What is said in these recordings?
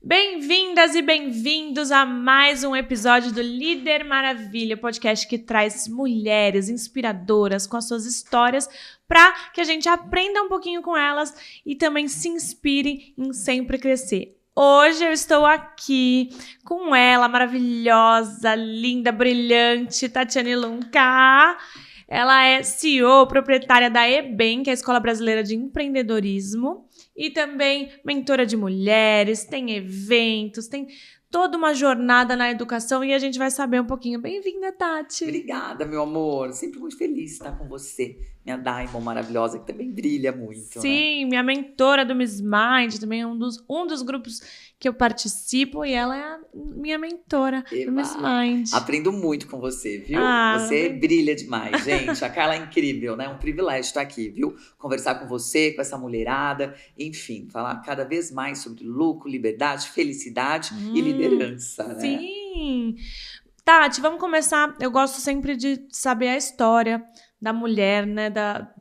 Bem-vindas e bem-vindos a mais um episódio do Líder Maravilha, podcast que traz mulheres inspiradoras com as suas histórias para que a gente aprenda um pouquinho com elas e também se inspire em sempre crescer. Hoje eu estou aqui com ela, maravilhosa, linda, brilhante, Tatiane Lunca. Ela é CEO, proprietária da EBEM, que é a Escola Brasileira de Empreendedorismo, e também mentora de mulheres, tem eventos, tem toda uma jornada na educação e a gente vai saber um pouquinho. Bem-vinda, Tati! Obrigada, meu amor. Sempre muito feliz de estar com você, minha Diamond maravilhosa, que também brilha muito, Sim, minha mentora do Miss Mind, também um dos grupos que eu participo, e ela é a minha mentora do Miss Mind. Aprendo muito com você, viu? Ah, você brilha demais, gente. A Carla é incrível, né? É um privilégio estar aqui, viu? Conversar com você, com essa mulherada, enfim, falar cada vez mais sobre lucro, liberdade, felicidade e liderança, né? Sim! Tati, vamos começar. Eu gosto sempre de saber a história da mulher, né?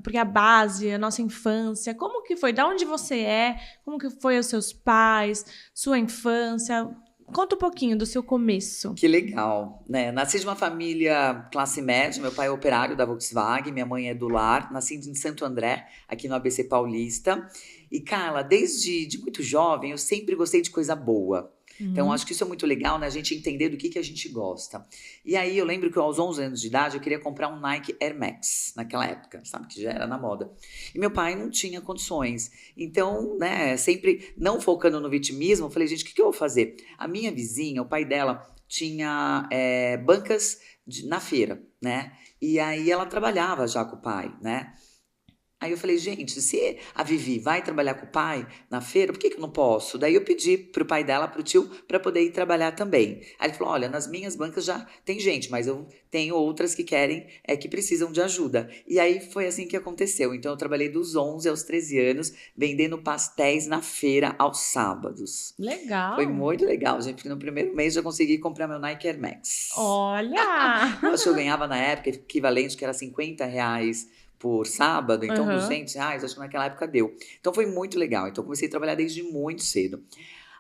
Porque a base, a nossa infância, como que foi? Da onde você é? Como que foi os seus pais? Sua infância? Conta um pouquinho do seu começo. Que legal, né? Nasci de uma família classe média, meu pai é operário da Volkswagen, minha mãe é do lar, nasci em Santo André, aqui no ABC Paulista. E, Carla, desde muito jovem, eu sempre gostei de coisa boa. Então, acho que isso é muito legal, né? A gente entender do que a gente gosta. E aí, eu lembro que aos 11 anos de idade, eu queria comprar um Nike Air Max, naquela época, sabe? Que já era na moda. E meu pai não tinha condições. Então, né, sempre não focando no vitimismo, eu falei, gente, o que eu vou fazer? A minha vizinha, o pai dela, tinha bancas na feira, né? E aí, ela trabalhava já com o pai, né? Aí eu falei, gente, se a Vivi vai trabalhar com o pai na feira, por que eu não posso? Daí eu pedi pro pai dela, pro tio, para poder ir trabalhar também. Aí ele falou, olha, nas minhas bancas já tem gente, mas eu tenho outras que querem, que precisam de ajuda. E aí foi assim que aconteceu. Então eu trabalhei dos 11 aos 13 anos, vendendo pastéis na feira aos sábados. Legal! Foi muito legal, gente, porque no primeiro mês já consegui comprar meu Nike Air Max. Olha! Eu acho que eu ganhava na época equivalente, que era R$50 por sábado, então R$200, acho que naquela época deu. Então foi muito legal, então comecei a trabalhar desde muito cedo.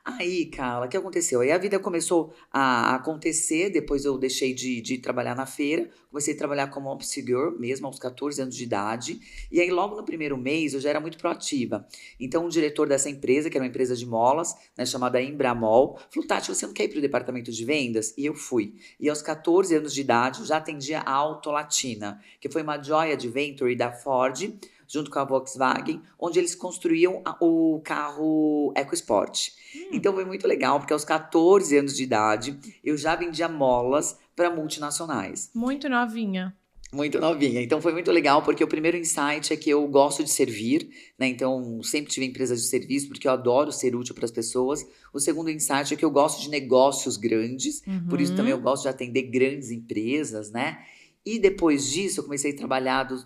Aí, Carla, o que aconteceu? Aí a vida começou a acontecer, depois eu deixei de trabalhar na feira, comecei a trabalhar como office girl, mesmo aos 14 anos de idade, e aí logo no primeiro mês eu já era muito proativa. Então o diretor dessa empresa, que era uma empresa de molas, né, chamada Embramol, falou, Tati, você não quer ir para o departamento de vendas? E eu fui. E aos 14 anos de idade eu já atendia a Auto Latina, que foi uma joint venture da Ford, junto com a Volkswagen, onde eles construíam o carro EcoSport. Então foi muito legal, porque aos 14 anos de idade, eu já vendia molas para multinacionais. Muito novinha. Muito novinha. Então foi muito legal, porque o primeiro insight é que eu gosto de servir, né? Então sempre tive empresas de serviço, porque eu adoro ser útil para as pessoas. O segundo insight é que eu gosto de negócios grandes, por isso também eu gosto de atender grandes empresas, né? E depois disso, eu comecei a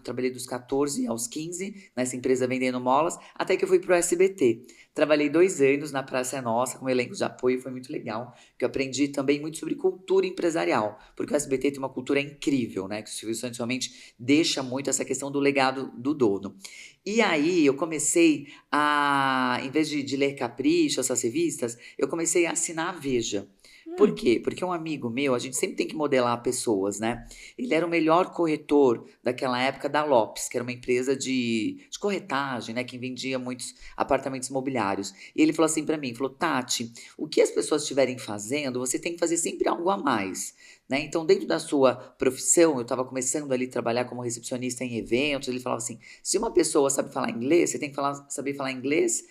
trabalhei dos 14 aos 15, nessa empresa vendendo molas, até que eu fui pro SBT. Trabalhei 2 anos na Praça é Nossa, como elenco de apoio, foi muito legal, porque eu aprendi também muito sobre cultura empresarial, porque o SBT tem uma cultura incrível, né, que o Silvio Santos realmente deixa muito essa questão do legado do dono. E aí, eu comecei em vez de ler Capricho, essas revistas, eu comecei a assinar a Veja. Por quê? Porque um amigo meu, a gente sempre tem que modelar pessoas, né? Ele era o melhor corretor daquela época da Lopes, que era uma empresa de corretagem, né? Que vendia muitos apartamentos imobiliários. E ele falou assim pra mim, falou, Tati, o que as pessoas estiverem fazendo, você tem que fazer sempre algo a mais. Né? Então, dentro da sua profissão, eu estava começando ali a trabalhar como recepcionista em eventos, ele falava assim, se uma pessoa sabe falar inglês, você tem que saber falar inglês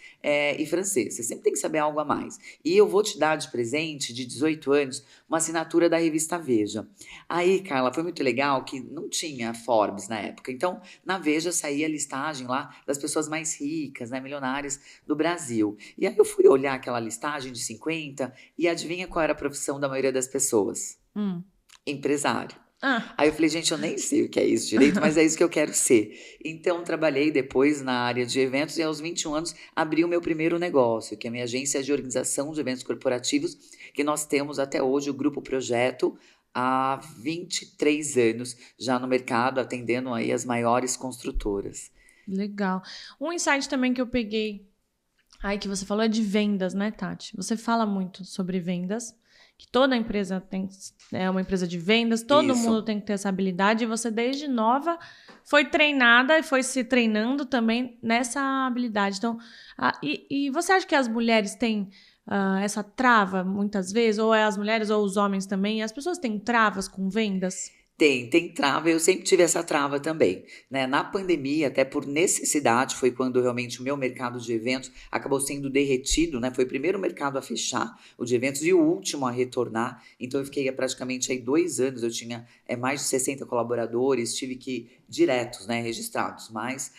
e francês, você sempre tem que saber algo a mais. E eu vou te dar de presente, de 18 anos, uma assinatura da revista Veja. Aí, Carla, foi muito legal que não tinha Forbes na época, então na Veja saía a listagem lá das pessoas mais ricas, né, milionárias do Brasil. E aí eu fui olhar aquela listagem de 50 e adivinha qual era a profissão da maioria das pessoas? Empresário. Aí eu falei, gente, eu nem sei o que é isso direito, mas é isso que eu quero ser. Então, trabalhei depois na área de eventos e aos 21 anos abri o meu primeiro negócio, que é a minha agência de organização de eventos corporativos, que nós temos até hoje o Grupo Projeto, há 23 anos já no mercado, atendendo aí as maiores construtoras. Legal. Um insight também que eu peguei Aí que você falou é de vendas, né, Tati? Você fala muito sobre vendas, que toda empresa é uma empresa de vendas, todo Isso. mundo tem que ter essa habilidade, e você desde nova foi treinada e foi se treinando também nessa habilidade. Então, e você acha que as mulheres têm essa trava muitas vezes, ou é as mulheres ou os homens também? As pessoas têm travas com vendas? Tem trava, eu sempre tive essa trava também, né? Na pandemia, até por necessidade, foi quando realmente o meu mercado de eventos acabou sendo derretido, né? Foi o primeiro mercado a fechar, o de eventos, e o último a retornar. Então eu fiquei praticamente aí 2 anos, eu tinha mais de 60 colaboradores, tive que diretos, né, registrados, mas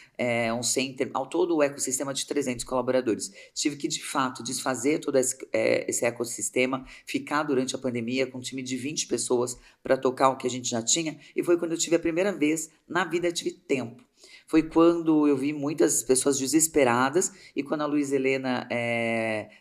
um center, ao todo o ecossistema de 300 colaboradores. Tive que, de fato, desfazer todo esse ecossistema, ficar durante a pandemia com um time de 20 pessoas para tocar o que a gente já tinha, e foi quando eu tive a primeira vez na vida tive tempo. Foi quando eu vi muitas pessoas desesperadas, e quando a Luiz Helena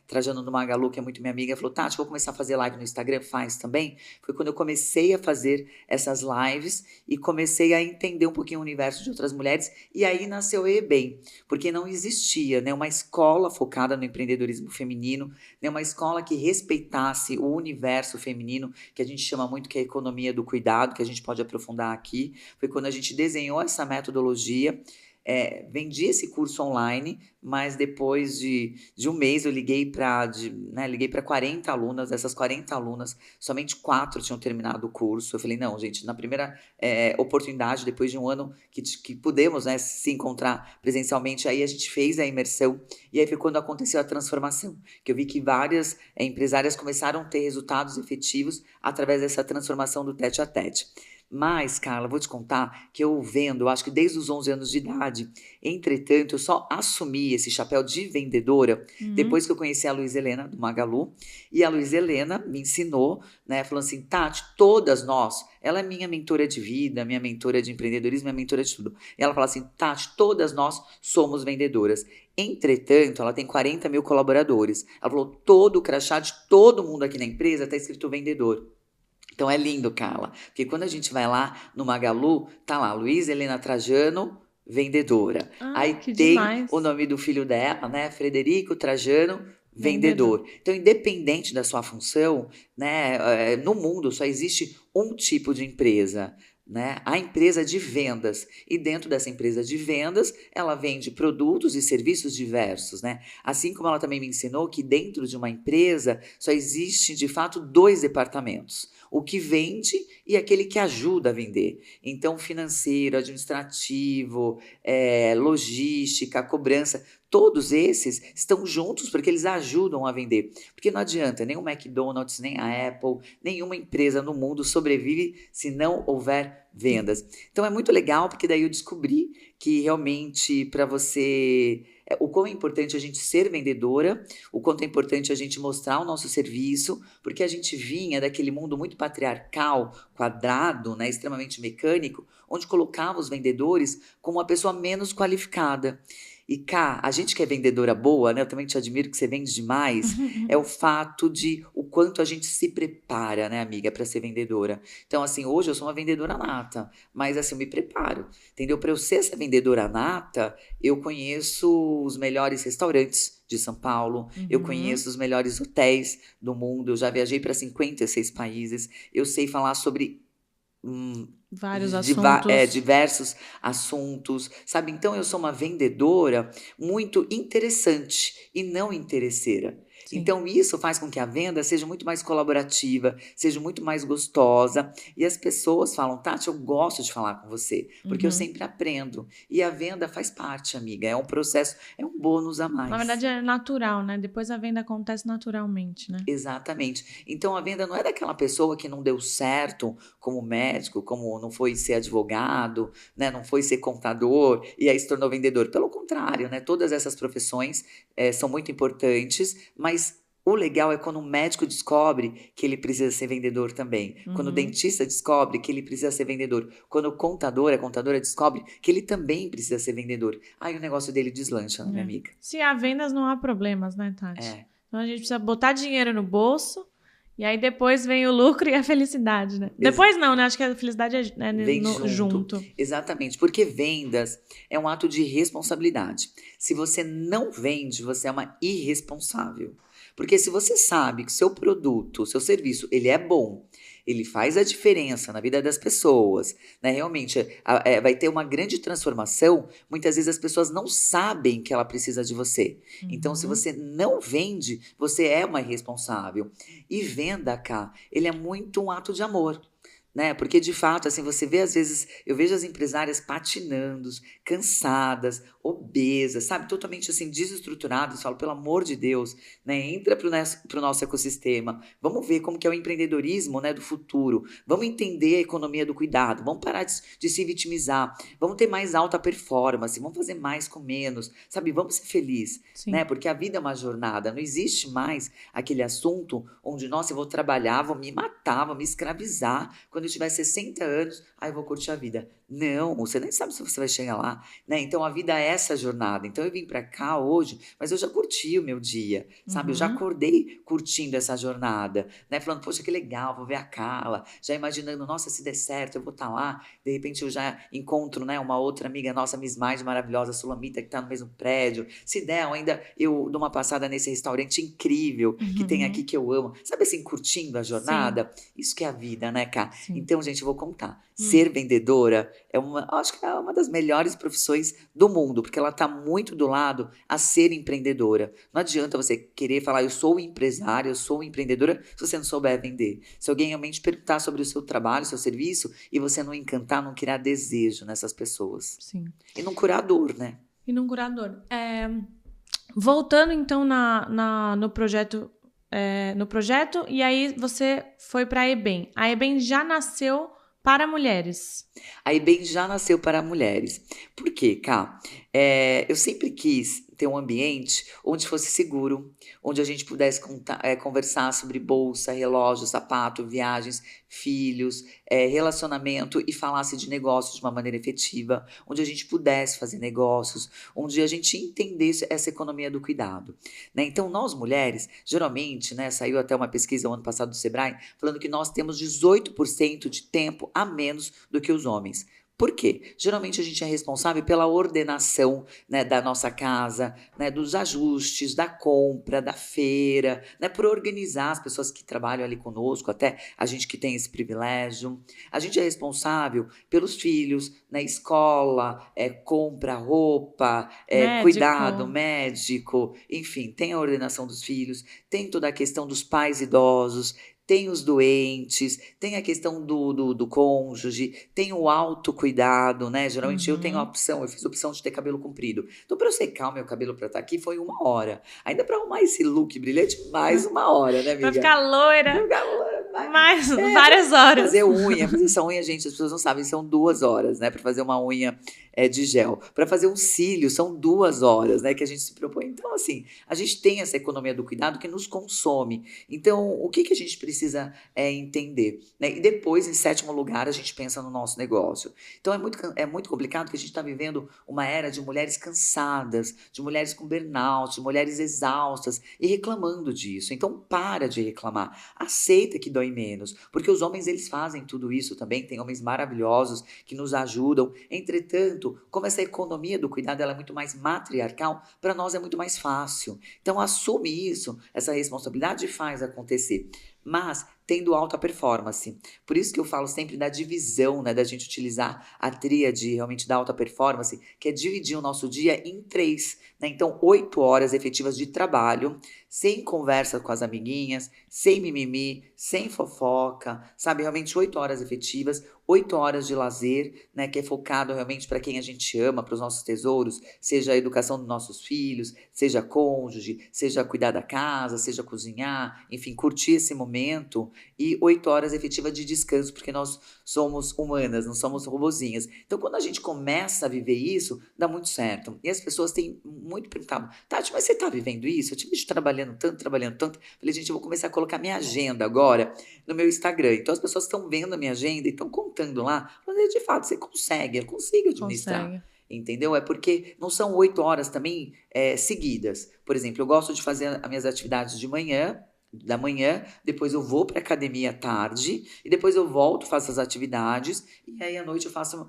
Trajano do Magalu, que é muito minha amiga, falou: Tati, vou começar a fazer live no Instagram, faz também. Foi quando eu comecei a fazer essas lives e comecei a entender um pouquinho o universo de outras mulheres, e aí nasceu o EBEM, porque não existia, né, uma escola focada no empreendedorismo feminino, né, uma escola que respeitasse o universo feminino, que a gente chama muito que é a economia do cuidado, que a gente pode aprofundar aqui. Foi quando a gente desenhou essa metodologia, vendi esse curso online, mas depois de um mês eu liguei para 40 alunas. Dessas 40 alunas, somente 4 tinham terminado o curso. Eu falei: não, gente, na primeira oportunidade, depois de um ano que pudemos, né, se encontrar presencialmente, aí a gente fez a imersão, e aí foi quando aconteceu a transformação, que eu vi que várias empresárias começaram a ter resultados efetivos através dessa transformação do tete a tete. Mas, Carla, vou te contar que eu acho que desde os 11 anos de idade. Entretanto, eu só assumi esse chapéu de vendedora depois que eu conheci a Luiz Helena, do Magalu. E a Luiz Helena me ensinou, né, falando assim: Tati, todas nós, ela é minha mentora de vida, minha mentora de empreendedorismo, minha mentora de tudo. E ela fala assim: Tati, todas nós somos vendedoras. Entretanto, ela tem 40 mil colaboradores. Ela falou: todo o crachá de todo mundo aqui na empresa está escrito vendedor. Então é lindo, Carla, porque quando a gente vai lá no Magalu, tá lá, Luiz Helena Trajano, vendedora. Aí Que tem demais. o nome do filho dela, né, Frederico Trajano, Vendedor. vendedor. Então, independente da sua função, né, no mundo só existe um tipo de empresa, né, a empresa de vendas. E dentro dessa empresa de vendas, ela vende produtos e serviços diversos, né? Assim como ela também me ensinou que dentro de uma empresa só existe, de fato, 2 departamentos: o que vende e aquele que ajuda a vender. Então, financeiro, administrativo, logística, cobrança, todos esses estão juntos porque eles ajudam a vender. Porque não adianta, nem o McDonald's, nem a Apple, nenhuma empresa no mundo sobrevive se não houver vendas. Então é muito legal, porque daí eu descobri que realmente para você o quão é importante a gente ser vendedora, o quanto é importante a gente mostrar o nosso serviço, porque a gente vinha daquele mundo muito patriarcal, quadrado, né, extremamente mecânico, onde colocava os vendedores como uma pessoa menos qualificada. E cá, a gente que é vendedora boa, né? Eu também te admiro que você vende demais. É o fato de o quanto a gente se prepara, né, amiga, para ser vendedora. Então, assim, hoje eu sou uma vendedora nata, mas assim, eu me preparo, entendeu? Para eu ser essa vendedora nata, eu conheço os melhores restaurantes de São Paulo, eu conheço os melhores hotéis do mundo, eu já viajei para 56 países, eu sei falar sobre Vários assuntos. diversos assuntos, sabe? Então eu sou uma vendedora muito interessante e não interesseira. Sim. Então isso faz com que a venda seja muito mais colaborativa, seja muito mais gostosa, e as pessoas falam: Tati, eu gosto de falar com você, porque eu sempre aprendo. E a venda faz parte, amiga, é um processo, é um bônus a Na mais. verdade, é natural, né? Depois a venda acontece naturalmente, né? Exatamente. Então a venda não é daquela pessoa que não deu certo como médico, como não foi ser advogado, né, não foi ser contador e aí se tornou vendedor. Pelo contrário, né, todas essas profissões são muito importantes, mas o legal é quando o médico descobre que ele precisa ser vendedor também. Quando o dentista descobre que ele precisa ser vendedor. Quando o contador, a contadora descobre que ele também precisa ser vendedor. Aí o negócio dele deslancha, né, minha amiga? Se há vendas, não há problemas, né, Tati? É. Então a gente precisa botar dinheiro no bolso E aí depois vem o lucro e a felicidade, né? Depois não, né? Acho que a felicidade é Vem junto. Exatamente, porque vendas é um ato de responsabilidade. Se você não vende, você é uma irresponsável. Porque se você sabe que seu produto, seu serviço, ele é bom, ele faz a diferença na vida das pessoas, né? Realmente vai ter uma grande transformação. Muitas vezes as pessoas não sabem que ela precisa de você. Então, se Uhum. você não vende, você é uma irresponsável. E venda, cá, ele é muito um ato de amor. Né? Porque de fato, assim, você vê às vezes, eu vejo as empresárias patinando, cansadas, obesas, sabe? Totalmente assim, desestruturadas. Falo, pelo amor de Deus, né? Entra pro nosso ecossistema. Vamos ver como que é o empreendedorismo, né, do futuro. Vamos entender a economia do cuidado. Vamos parar de se vitimizar. Vamos ter mais alta performance. Vamos fazer mais com menos. Sabe? Vamos ser felizes, né? Sim. Porque a vida é uma jornada. Não existe mais aquele assunto onde, nossa, eu vou trabalhar, vou me matar, vou me escravizar. Quando eu tiver 60 anos, aí eu vou curtir a vida. Não, você nem sabe se você vai chegar lá, né? Então a vida é essa jornada. Então eu vim pra cá hoje, mas eu já curti o meu dia, sabe? Eu já Uhum. acordei curtindo essa jornada, né? Falando, poxa, que legal, vou ver a Carla. Já imaginando, nossa, se der certo, eu vou estar lá. De repente eu já encontro, né, uma outra amiga nossa, Miss Mais maravilhosa, Sulamita, que tá no mesmo prédio. Se der, eu dou uma passada nesse restaurante incrível que tem aqui Uhum. que eu amo. Sabe assim, curtindo a Sim, jornada? Isso que é a vida, né, Cá? sim. Então, gente, eu vou contar. Hum. Ser vendedora acho que é uma das melhores profissões do mundo, porque ela está muito do lado a ser empreendedora. Não adianta você querer falar, eu sou empresária, eu sou empreendedora, se você não souber vender. Se alguém realmente perguntar sobre o seu trabalho, o seu serviço, e você não encantar, não criar desejo nessas pessoas. Sim. E não curar dor, né? E num curador. Voltando então no projeto, e aí você foi para a EBEM. A EBEM já nasceu para mulheres. A IBEM já nasceu para mulheres. Por quê, Cá? Eu sempre quis ter um ambiente onde fosse seguro, onde a gente pudesse conversar sobre bolsa, relógio, sapato, viagens, filhos, relacionamento e falasse de negócios de uma maneira efetiva, onde a gente pudesse fazer negócios, onde a gente entendesse essa economia do cuidado, né? Então, nós mulheres, geralmente, né, saiu até uma pesquisa o ano passado do Sebrae, falando que nós temos 18% de tempo a menos do que os homens. Por quê? Geralmente a gente é responsável pela ordenação, né, da nossa casa, né, dos ajustes, da compra, da feira, né, por organizar as pessoas que trabalham ali conosco, até a gente que tem esse privilégio. A gente é responsável pelos filhos, né, escola, compra, roupa, cuidado Médico. médico, enfim, tem a ordenação dos filhos, tem toda a questão dos pais idosos, tem os doentes, tem a questão do cônjuge, tem o autocuidado, né? Geralmente eu tenho a Uhum. opção, eu fiz a opção de ter cabelo comprido. Então, para eu secar o meu cabelo para estar aqui, foi 1 hora. Ainda para arrumar esse look brilhante, mais 1 hora, né, Pra amiga? ficar loira Vai- mais É, várias fazer horas. unha, fazer essa unha, gente, as pessoas não sabem, são 2 horas, né? Para fazer uma unha de gel. Para fazer um cílio, são 2 horas, né? Que a gente se propõe. Então, assim, a gente tem essa economia do cuidado que nos consome. Então, o que a gente precisa entender, né? E depois, em sétimo lugar, a gente pensa no nosso negócio. Então, é muito complicado que a gente está vivendo uma era de mulheres cansadas, de mulheres com burnout, de mulheres exaustas e reclamando disso. Então, para de reclamar. Aceita que dói menos, porque os homens, eles fazem tudo isso também. Tem homens maravilhosos que nos ajudam. Entretanto, como essa economia do cuidado ela é muito mais matriarcal, para nós é muito mais fácil. Então, assume isso, essa responsabilidade e faz acontecer. Mas tendo alta performance. Por isso que eu falo sempre da divisão, né, da gente utilizar a tríade realmente da alta performance, que é dividir o nosso dia em 3, né? Então, 8 horas efetivas de trabalho, sem conversa com as amiguinhas, sem mimimi, sem fofoca, sabe? Realmente 8 horas efetivas, 8 horas de lazer, né, que é focado realmente para quem a gente ama, para os nossos tesouros, seja a educação dos nossos filhos, seja cônjuge, seja cuidar da casa, seja cozinhar, enfim, curtir esse momento, e 8 horas efetivas de descanso, porque nós somos humanas, não somos robozinhas. Então, quando a gente começa a viver isso, dá muito certo. E as pessoas têm muito perguntado, Tati, mas você tá vivendo isso? Eu te vejo trabalhando tanto, trabalhando tanto. Falei, gente, eu vou começar a colocar minha agenda agora no meu Instagram. Então, as pessoas estão vendo a minha agenda e estão contando lá. Falei, de fato, você consegue, eu consigo administrar. Consegue. Entendeu? É porque não são 8 horas também seguidas. Por exemplo, eu gosto de fazer as minhas atividades de manhã, da manhã, depois eu vou para academia à tarde, e depois eu volto, faço as atividades, e aí à noite eu faço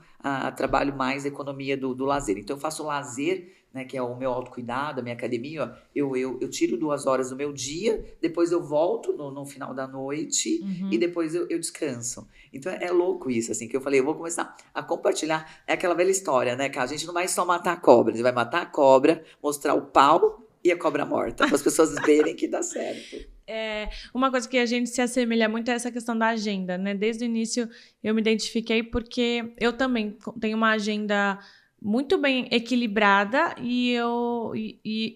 trabalho mais economia do lazer. Então eu faço o lazer, né, que é o meu autocuidado, a minha academia, ó, eu tiro 2 horas do meu dia, depois eu volto no final da noite, e depois eu descanso. Então é louco isso, assim, que eu falei, eu vou começar a compartilhar. É aquela velha história, né, cara? A gente não vai só matar a cobra, a gente vai matar a cobra, mostrar o pau e a cobra morta, para as pessoas verem que dá certo. Uma coisa que a gente se assemelha muito é essa questão da agenda, né? Desde o início eu me identifiquei porque eu também tenho uma agenda muito bem equilibrada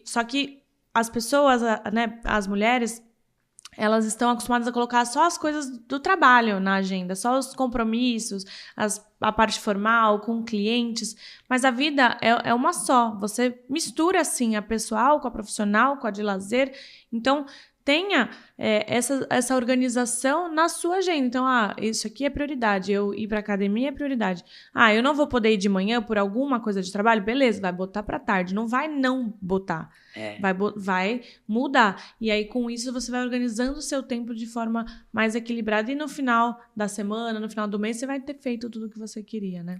só que as pessoas, né, as mulheres, elas estão acostumadas a colocar só as coisas do trabalho na agenda, só os compromissos, a parte formal, com clientes. Mas a vida é uma só. Você mistura, assim, a pessoal com a profissional, com a de lazer. Então, tenha essa organização na sua agenda. Então, isso aqui é prioridade. Eu ir para academia é prioridade. Eu não vou poder ir de manhã por alguma coisa de trabalho? Beleza, vai botar para tarde. Não vai não botar. Vai mudar. E aí, com isso, você vai organizando o seu tempo de forma mais equilibrada. E no final da semana, no final do mês, você vai ter feito tudo o que você queria, né?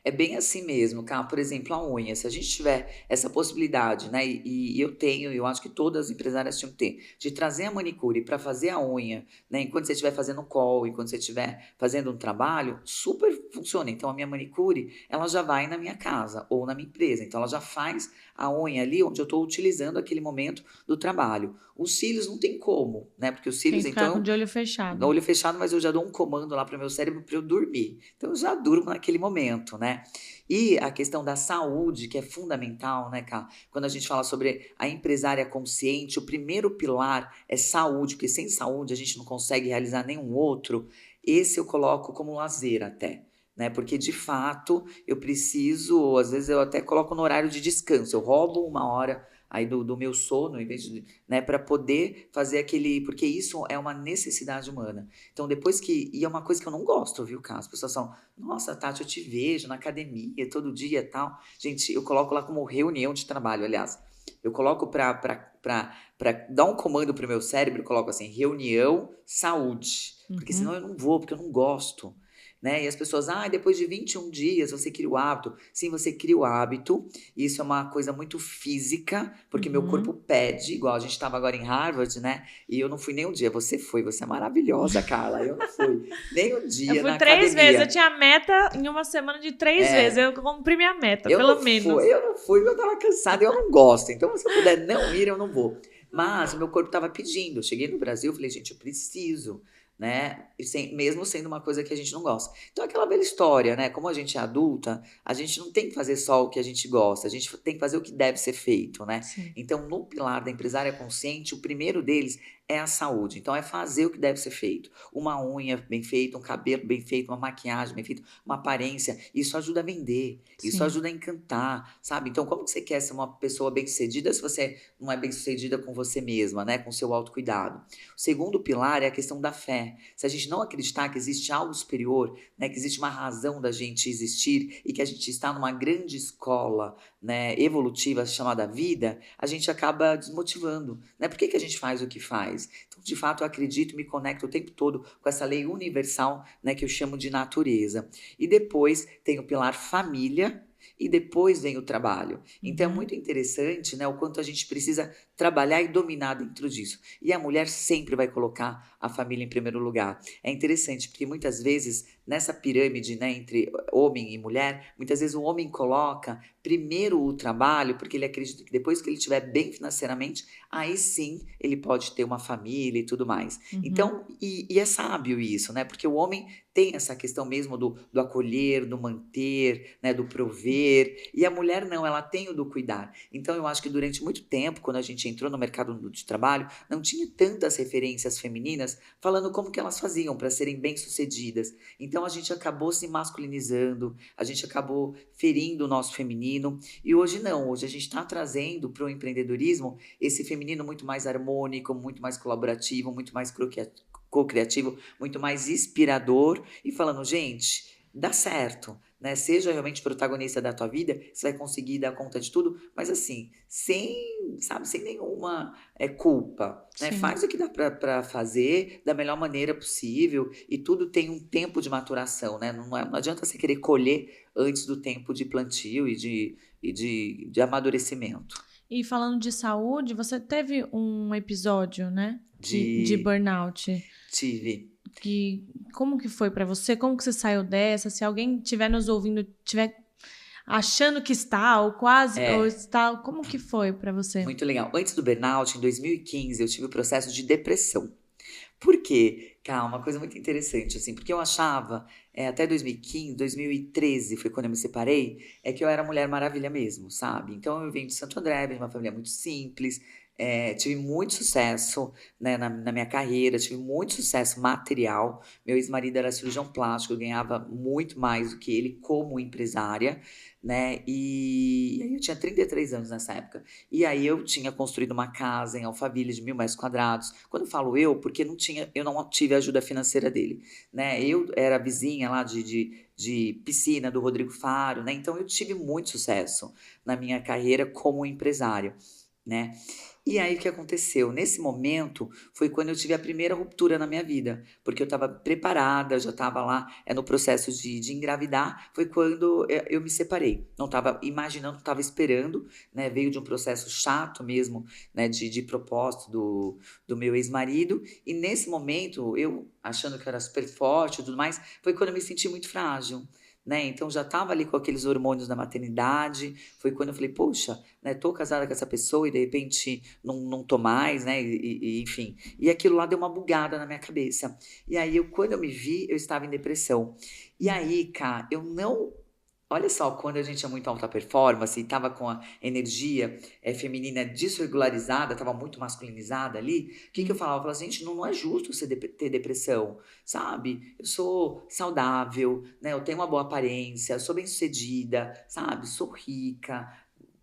É bem assim mesmo, cara. Por exemplo, a unha. Se a gente tiver essa possibilidade, né? E eu acho que todas as empresárias tinham que ter, de trazer a manicure para fazer a unha, né? Enquanto você estiver fazendo um call, enquanto você estiver fazendo um trabalho, super funciona. Então, a minha manicure, ela já vai na minha casa ou na minha empresa. Então, ela já faz a unha ali onde eu estou utilizando aquele momento do trabalho. Os cílios não tem como, né? Porque os cílios, Tem que ficar então, de olho fechado. olho fechado, mas eu já dou um comando lá para o meu cérebro para eu dormir. Então eu já durmo naquele momento, né? E a questão da saúde, que é fundamental, né, Cá? Quando a gente fala sobre a empresária consciente, o primeiro pilar é saúde, porque sem saúde a gente não consegue realizar nenhum outro. Esse eu coloco como lazer até. Né? Porque de fato eu preciso, às vezes eu até coloco no horário de descanso, eu roubo 1 hora aí do meu sono, em vez de, né, para poder fazer aquele, porque isso é uma necessidade humana. Então depois e é uma coisa que eu não gosto, viu, Cá? As pessoas falam, nossa, Tati, eu te vejo na academia todo dia e tal. Gente, eu coloco lá como reunião de trabalho, aliás. Eu coloco para dar um comando pro meu cérebro, eu coloco assim, reunião, saúde. Porque senão eu não vou, porque eu não gosto. Né? E as pessoas, depois de 21 dias você cria o hábito. Sim, você cria o hábito. Isso é uma coisa muito física, porque meu corpo pede, igual a gente estava agora em Harvard, né? E eu não fui nem um dia. Você foi, você é maravilhosa, Carla. Eu não fui nem um dia na academia. Eu fui 3 vezes, eu tinha meta em uma semana de 3 vezes. Eu cumpri minha meta, pelo menos. Eu não fui, eu tava cansada, eu não gosto. Então, se eu puder não ir, eu não vou. Mas o meu corpo estava pedindo. Eu cheguei no Brasil, falei, gente, eu preciso, né? Mesmo sendo uma coisa que a gente não gosta. Então, aquela velha história, né? Como a gente é adulta, a gente não tem que fazer só o que a gente gosta, a gente tem que fazer o que deve ser feito, né? Sim. Então, no pilar da empresária consciente, o primeiro deles é a saúde. Então, é fazer o que deve ser feito. Uma unha bem feita, um cabelo bem feito, uma maquiagem bem feita, uma aparência. Isso ajuda a vender, isso Sim. ajuda a encantar, sabe? Então, como que você quer ser uma pessoa bem-sucedida se você não é bem-sucedida com você mesma, né? Com seu autocuidado. O segundo pilar é a questão da fé. Se a gente não acreditar que existe algo superior, né? Que existe uma razão da gente existir e que a gente está numa grande escola, né, evolutiva chamada vida, a gente acaba desmotivando, né? Por que a gente faz o que faz? Então, de fato, eu acredito e me conecto o tempo todo com essa lei universal, né, que eu chamo de natureza. E depois tem o pilar família e depois vem o trabalho. Então é muito interessante, né, o quanto a gente precisa trabalhar e dominar dentro disso. E a mulher sempre vai colocar a família em primeiro lugar. É interessante, porque muitas vezes nessa pirâmide, né, entre homem e mulher, muitas vezes o homem coloca primeiro o trabalho, porque ele acredita que depois que ele estiver bem financeiramente, aí sim ele pode ter uma família e tudo mais. Então, e é sábio isso, né? Porque o homem tem essa questão mesmo do acolher, do manter, né, do prover, e a mulher não, ela tem o do cuidar. Então eu acho que durante muito tempo, quando a gente entrou no mercado de trabalho, não tinha tantas referências femininas falando como que elas faziam para serem bem-sucedidas. Então a gente acabou se masculinizando, a gente acabou ferindo o nosso feminino, e hoje não, hoje a gente está trazendo para o empreendedorismo esse feminino muito mais harmônico, muito mais colaborativo, muito mais co-criativo, muito mais inspirador, e falando, gente, dá certo, né? Seja realmente protagonista da tua vida, você vai conseguir dar conta de tudo, mas assim, sem nenhuma culpa, né? Sim. Faz o que dá para fazer da melhor maneira possível e tudo tem um tempo de maturação, né? Não adianta você querer colher antes do tempo de plantio e de amadurecimento. E falando de saúde, você teve um episódio, né? De De burnout. tive. Como que foi pra você? Como que você saiu dessa? Se alguém estiver nos ouvindo, estiver achando que está, ou quase, ou está, como que foi pra você? Muito legal. Antes do burnout, em 2015, eu tive o processo de depressão. Por quê? Calma, uma coisa muito interessante, assim, porque eu achava, até 2015, 2013 foi quando eu me separei, que eu era Mulher Maravilha mesmo, sabe? Então eu vim de Santo André, vim de uma família muito simples, tive muito sucesso, né, na minha carreira, tive muito sucesso material. Meu ex-marido era cirurgião plástico, eu ganhava muito mais do que ele como empresária, né? E aí eu tinha 33 anos nessa época. E aí eu tinha construído uma casa em Alphaville de 1.000 metros quadrados. Quando eu falo eu, porque eu não tive a ajuda financeira dele, né? Eu era vizinha lá de piscina do Rodrigo Faro, né? Então eu tive muito sucesso na minha carreira como empresária, né? E aí o que aconteceu? Nesse momento foi quando eu tive a primeira ruptura na minha vida, porque eu estava preparada, já estava lá no processo de engravidar, foi quando eu me separei. Não estava imaginando, não estava esperando, né? Veio de um processo chato mesmo, né? De propósito do meu ex-marido, e nesse momento, eu achando que eu era super forte e tudo mais, foi quando eu me senti muito frágil. Né? Então já estava ali com aqueles hormônios da maternidade. Foi quando eu falei, poxa, né, tô casada com essa pessoa e de repente não tô mais, né? Enfim. E aquilo lá deu uma bugada na minha cabeça. E aí, quando eu me vi, eu estava em depressão. E aí, cara, eu não. Olha só, quando a gente é muito alta performance e tava com a energia feminina desregularizada, tava muito masculinizada ali, o que eu falava? Eu falava, gente, não é justo você ter depressão, sabe? Eu sou saudável, né? Eu tenho uma boa aparência, sou bem-sucedida, sabe? Sou rica,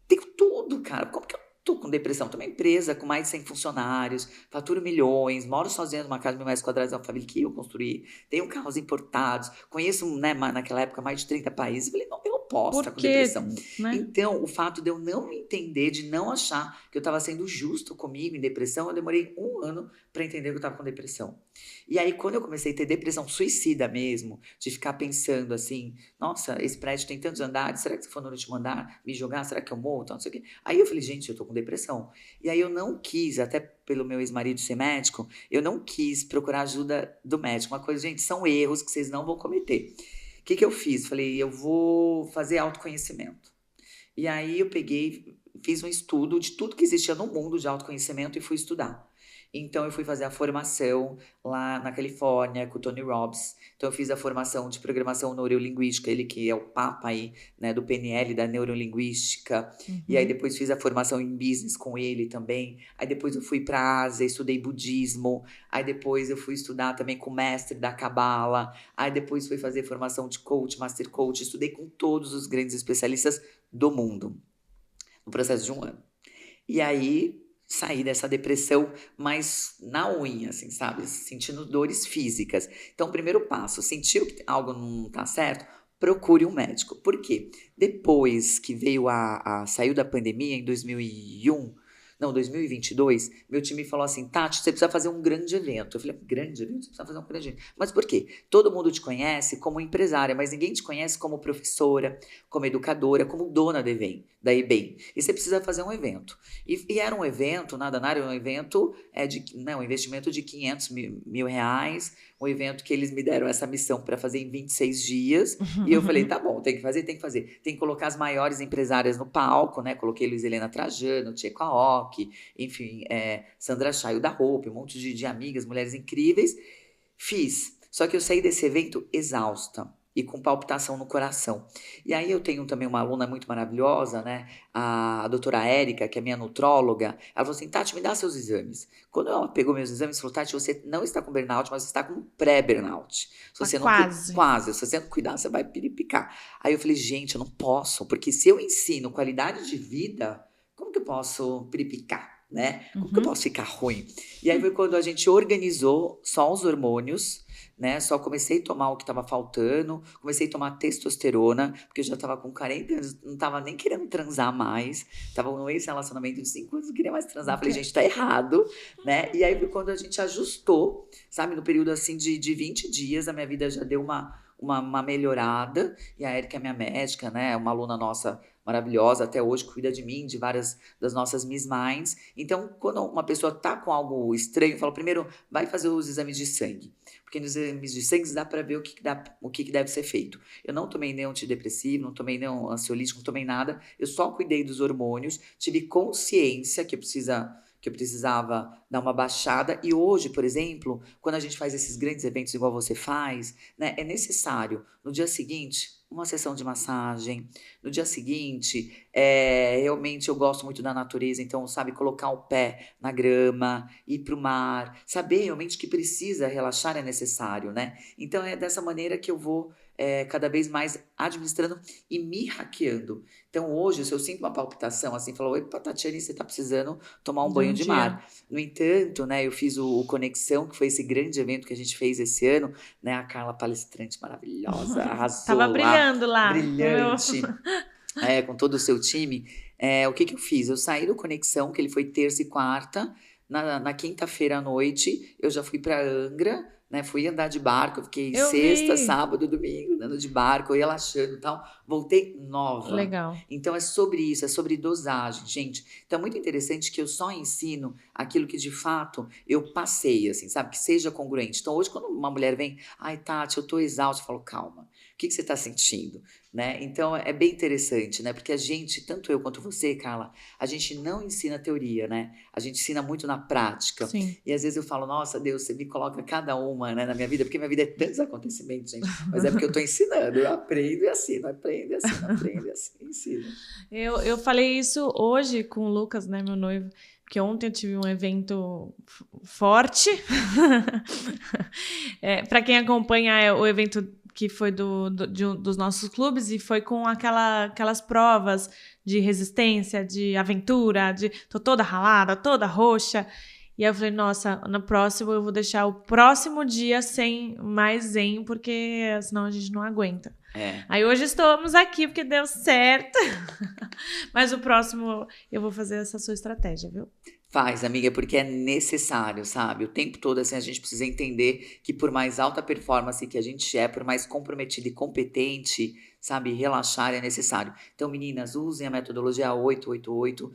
tenho tudo, cara. Como que eu tô com depressão? Tô numa empresa com mais de 100 funcionários, faturo milhões, moro sozinha numa casa de 1.000 metros quadrados, é uma família que eu construí, tenho carros importados, conheço, né, naquela época mais de 30 países. Eu falei, não, eu não posso estar Por com quê, depressão. né? Então, o fato de eu não me entender, de não achar que eu estava sendo justo comigo em depressão, eu demorei 1 ano para entender que eu estava com depressão. E aí, quando eu comecei a ter depressão suicida mesmo, de ficar pensando assim, nossa, esse prédio tem tantos andares, será que se for no último andar, me jogar, será que eu morro? Então, não sei o quê. Aí eu falei, gente, eu tô com depressão. E aí eu não quis, até pelo meu ex-marido ser médico, eu não quis procurar ajuda do médico. Uma coisa, gente, são erros que vocês não vão cometer. O que eu fiz? Falei, eu vou fazer autoconhecimento. E aí eu peguei, fiz um estudo de tudo que existia no mundo de autoconhecimento e fui estudar. Então eu fui fazer a formação lá na Califórnia com o Tony Robbins. Então eu fiz a formação de programação neurolinguística, ele que é o papa aí, né, do PNL, da neurolinguística. E aí depois fiz a formação em business com ele também. Aí depois eu fui para a Ásia, estudei budismo. Aí depois eu fui estudar também com o mestre da Cabala. Aí depois fui fazer formação de coach, master coach. Estudei com todos os grandes especialistas do mundo, no processo de 1 ano. E aí saí dessa depressão, mas na unha, assim, sabe? Sentindo dores físicas. Então, o primeiro passo, sentiu que algo não tá certo? Procure um médico. Por quê? Depois que veio saiu da pandemia, em 2001, não, 2022, meu time falou assim, Tati, você precisa fazer um grande evento. Eu falei, grande evento? Você precisa fazer um grande evento. Mas por quê? Todo mundo te conhece como empresária, mas ninguém te conhece como professora, como educadora, como dona da EBEM. E você precisa fazer um evento. E era um evento, nada, era um evento, um investimento de 500 mil reais, um evento que eles me deram essa missão para fazer em 26 dias. E eu falei, tá bom, tem que fazer, tem que fazer. Tem que colocar as maiores empresárias no palco, né? Coloquei Luiz Helena Trajano, Tcheco Aoki, enfim, Sandra Chayo da Hope, um monte de amigas, mulheres incríveis. Fiz. Só que eu saí desse evento exausta e com palpitação no coração. E aí eu tenho também uma aluna muito maravilhosa, né? A doutora Érica, que é minha nutróloga. Ela falou assim, Tati, me dá seus exames. Quando ela pegou meus exames, falou, Tati, você não está com burnout, mas você está com pré-burnout. Quase. Quase. Se você não cuidar, você vai piripicar. Aí eu falei, gente, eu não posso, porque se eu ensino qualidade de vida, como que eu posso piripicar? né? Como que eu posso ficar ruim? E aí foi quando a gente organizou só os hormônios, né? Só comecei a tomar o que estava faltando, comecei a tomar testosterona, porque eu já estava com 40 anos, não estava nem querendo transar mais, estava num ex-relacionamento de 5 anos, não queria mais transar, falei, gente, tá errado, né? E aí foi quando a gente ajustou, sabe, no período assim de 20 dias, a minha vida já deu uma melhorada, e a Érica é minha médica, né? Uma aluna nossa maravilhosa, até hoje cuida de mim, de várias das nossas Miss Minds. Então, quando uma pessoa tá com algo estranho, eu falo, primeiro, vai fazer os exames de sangue. Porque nos exames de sangue dá para ver o que deve ser feito. Eu não tomei nenhum antidepressivo, não tomei nenhum ansiolítico, não tomei nada. Eu só cuidei dos hormônios, tive consciência que eu precisava dar uma baixada. E hoje, por exemplo, quando a gente faz esses grandes eventos igual você faz, né, é necessário, no dia seguinte, uma sessão de massagem. No dia seguinte, realmente eu gosto muito da natureza, então, sabe, colocar o pé na grama, ir para o mar, saber realmente que precisa relaxar é necessário, né? Então, é dessa maneira que eu vou cada vez mais administrando e me hackeando. Então, hoje, se eu sinto uma palpitação, assim, falo, oi, Tatiane, você tá precisando tomar um banho de mar. No entanto, né, eu fiz o Conexão, que foi esse grande evento que a gente fez esse ano, né, a Carla palestrante maravilhosa, arrasou Tava lá, brilhando lá. brilhante, com todo o seu time. O que eu fiz? Eu saí do Conexão, que ele foi terça e quarta, na quinta-feira à noite, eu já fui para Angra, né? Fui andar de barco, eu fiquei Eu sexta, vi. sábado, domingo, andando de barco, relaxando e tal. Voltei nova. Legal. Então é sobre isso, é sobre dosagem, gente. Então é muito interessante que eu só ensino aquilo que de fato eu passei, assim, sabe? Que seja congruente. Então hoje, quando uma mulher vem, ai, Tati, eu tô exausta, eu falo, calma, o que você tá sentindo? Né? Então é bem interessante, né? Porque a gente, tanto eu quanto você, Carla, a gente não ensina teoria, né? A gente ensina muito na prática. Sim. E às vezes eu falo, nossa, Deus, você me coloca cada uma, né, na minha vida, porque minha vida é tantos acontecimentos, gente. Mas é porque eu tô ensinando, eu aprendo e assino, aprendo e assino, aprendo e assino, ensino. Eu falei isso hoje com o Lucas, né, meu noivo, porque ontem eu tive um evento forte. Para quem acompanha o evento que foi dos nossos clubes, e foi com aquelas provas de resistência, de aventura, tô toda ralada, toda roxa. E aí eu falei, nossa, no próximo eu vou deixar o próximo dia sem mais zen, porque senão a gente não aguenta. Aí hoje estamos aqui porque deu certo. Mas o próximo eu vou fazer essa sua estratégia, viu? Faz, amiga, porque é necessário, sabe? O tempo todo, assim, a gente precisa entender que por mais alta performance que a gente por mais comprometida e competente, sabe? Relaxar é necessário. Então, meninas, usem a metodologia 888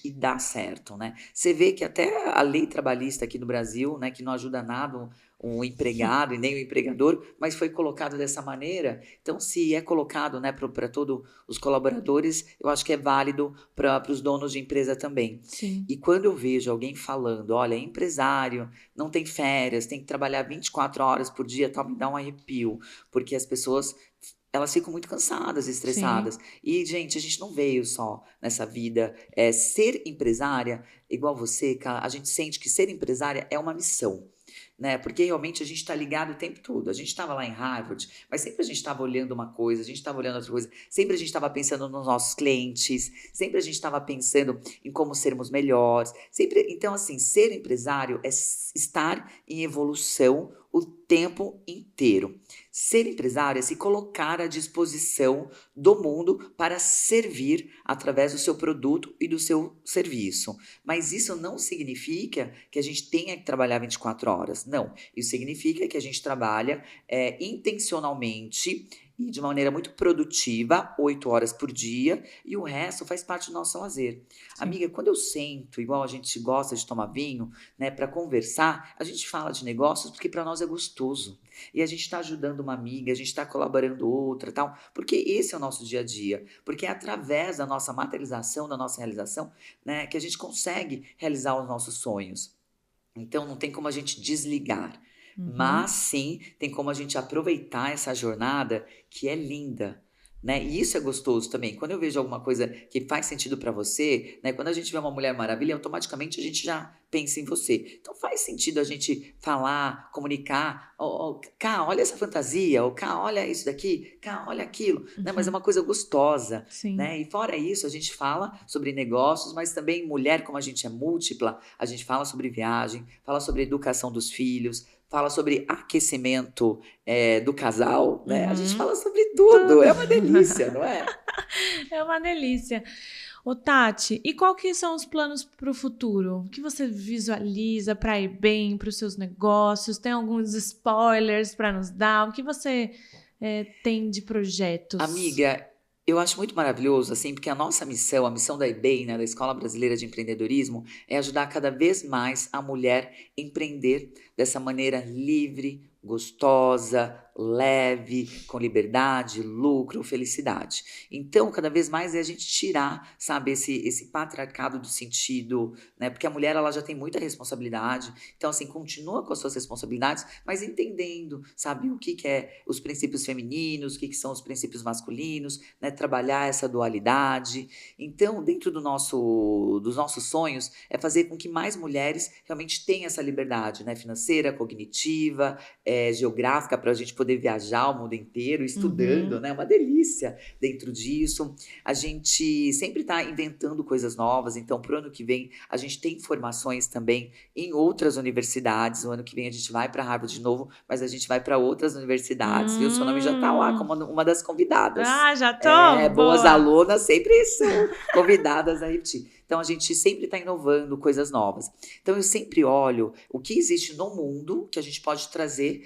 e dá certo, né? Você vê que até a lei trabalhista aqui no Brasil, né, que não ajuda nada um empregado e nem o empregador, mas foi colocado dessa maneira. Então, se é colocado, né, para todos os colaboradores, eu acho que é válido para os donos de empresa também. Sim. E quando eu vejo alguém falando, olha, é empresário, não tem férias, tem que trabalhar 24 horas por dia, tal, me dá um arrepio, porque as pessoas elas ficam muito cansadas, estressadas. Sim. E, gente, a gente não veio só nessa vida. Ser empresária, igual você, a gente sente que ser empresária é uma missão. Né? Porque realmente a gente está ligado o tempo todo. A gente estava lá em Harvard, mas sempre a gente estava olhando uma coisa, a gente estava olhando outra coisa, sempre a gente estava pensando nos nossos clientes, sempre a gente estava pensando em como sermos melhores. Então, assim, ser empresário é estar em evolução o tempo inteiro. Ser empresário é se colocar à disposição do mundo para servir através do seu produto e do seu serviço. Mas isso não significa que a gente tenha que trabalhar 24 horas. Não. Isso significa que a gente trabalha intencionalmente e de maneira muito produtiva, 8 horas por dia, e o resto faz parte do nosso lazer. Sim. Amiga, quando eu sento, igual a gente gosta de tomar vinho, né, para conversar, a gente fala de negócios porque para nós é gostoso. E a gente está ajudando uma amiga, a gente está colaborando outra, tal, porque esse é o nosso dia a dia. Porque é através da nossa materialização, da nossa realização, né, que a gente consegue realizar os nossos sonhos. Então, não tem como a gente desligar. Mas sim, tem como a gente aproveitar essa jornada que é linda, né? E isso é gostoso também. Quando eu vejo alguma coisa que faz sentido pra você, né? Quando a gente vê uma Mulher Maravilha, automaticamente a gente já pensa em você. Então faz sentido a gente falar, comunicar. Ó, cá, olha essa fantasia. Ou cá, olha isso daqui. Cá, olha aquilo. Né? Mas é Uhum. uma coisa gostosa, Sim. né? E fora isso, a gente fala sobre negócios, mas também mulher, como a gente é múltipla, a gente fala sobre viagem, fala sobre educação dos filhos, fala sobre aquecimento do casal, né? A gente Uhum. fala sobre tudo. Tudo. É uma delícia, não é? É uma delícia. Ô, Tati, e qual que são os planos para o futuro? O que você visualiza para ir bem para os seus negócios? Tem alguns spoilers para nos dar? O que você tem de projetos? Amiga, eu acho muito maravilhoso, assim, porque a nossa missão, a missão da EBEI, né, da Escola Brasileira de Empreendedorismo, é ajudar cada vez mais a mulher a empreender dessa maneira livre, gostosa, leve, com liberdade, lucro, felicidade. Então, cada vez mais é a gente tirar, sabe, esse patriarcado do sentido, né, porque a mulher, ela já tem muita responsabilidade, então, assim, continua com as suas responsabilidades, mas entendendo, sabe, o que que é os princípios femininos, o que que são os princípios masculinos, né, trabalhar essa dualidade. Então, dentro dos nossos sonhos, é fazer com que mais mulheres realmente tenham essa liberdade, né, financeira, cognitiva, geográfica, para a gente poder viajar o mundo inteiro estudando, Uhum. né? Uma delícia dentro disso. A gente sempre está inventando coisas novas, então, para o ano que vem, a gente tem formações também em outras universidades. O ano que vem a gente vai para Harvard de novo, mas a gente vai para outras universidades, viu? Seu nome já está lá Hum. como uma das convidadas. Ah, já tô? Boas Boa. alunas sempre são convidadas a repetir. Então, a gente sempre está inovando coisas novas. Então, eu sempre olho o que existe no mundo que a gente pode trazer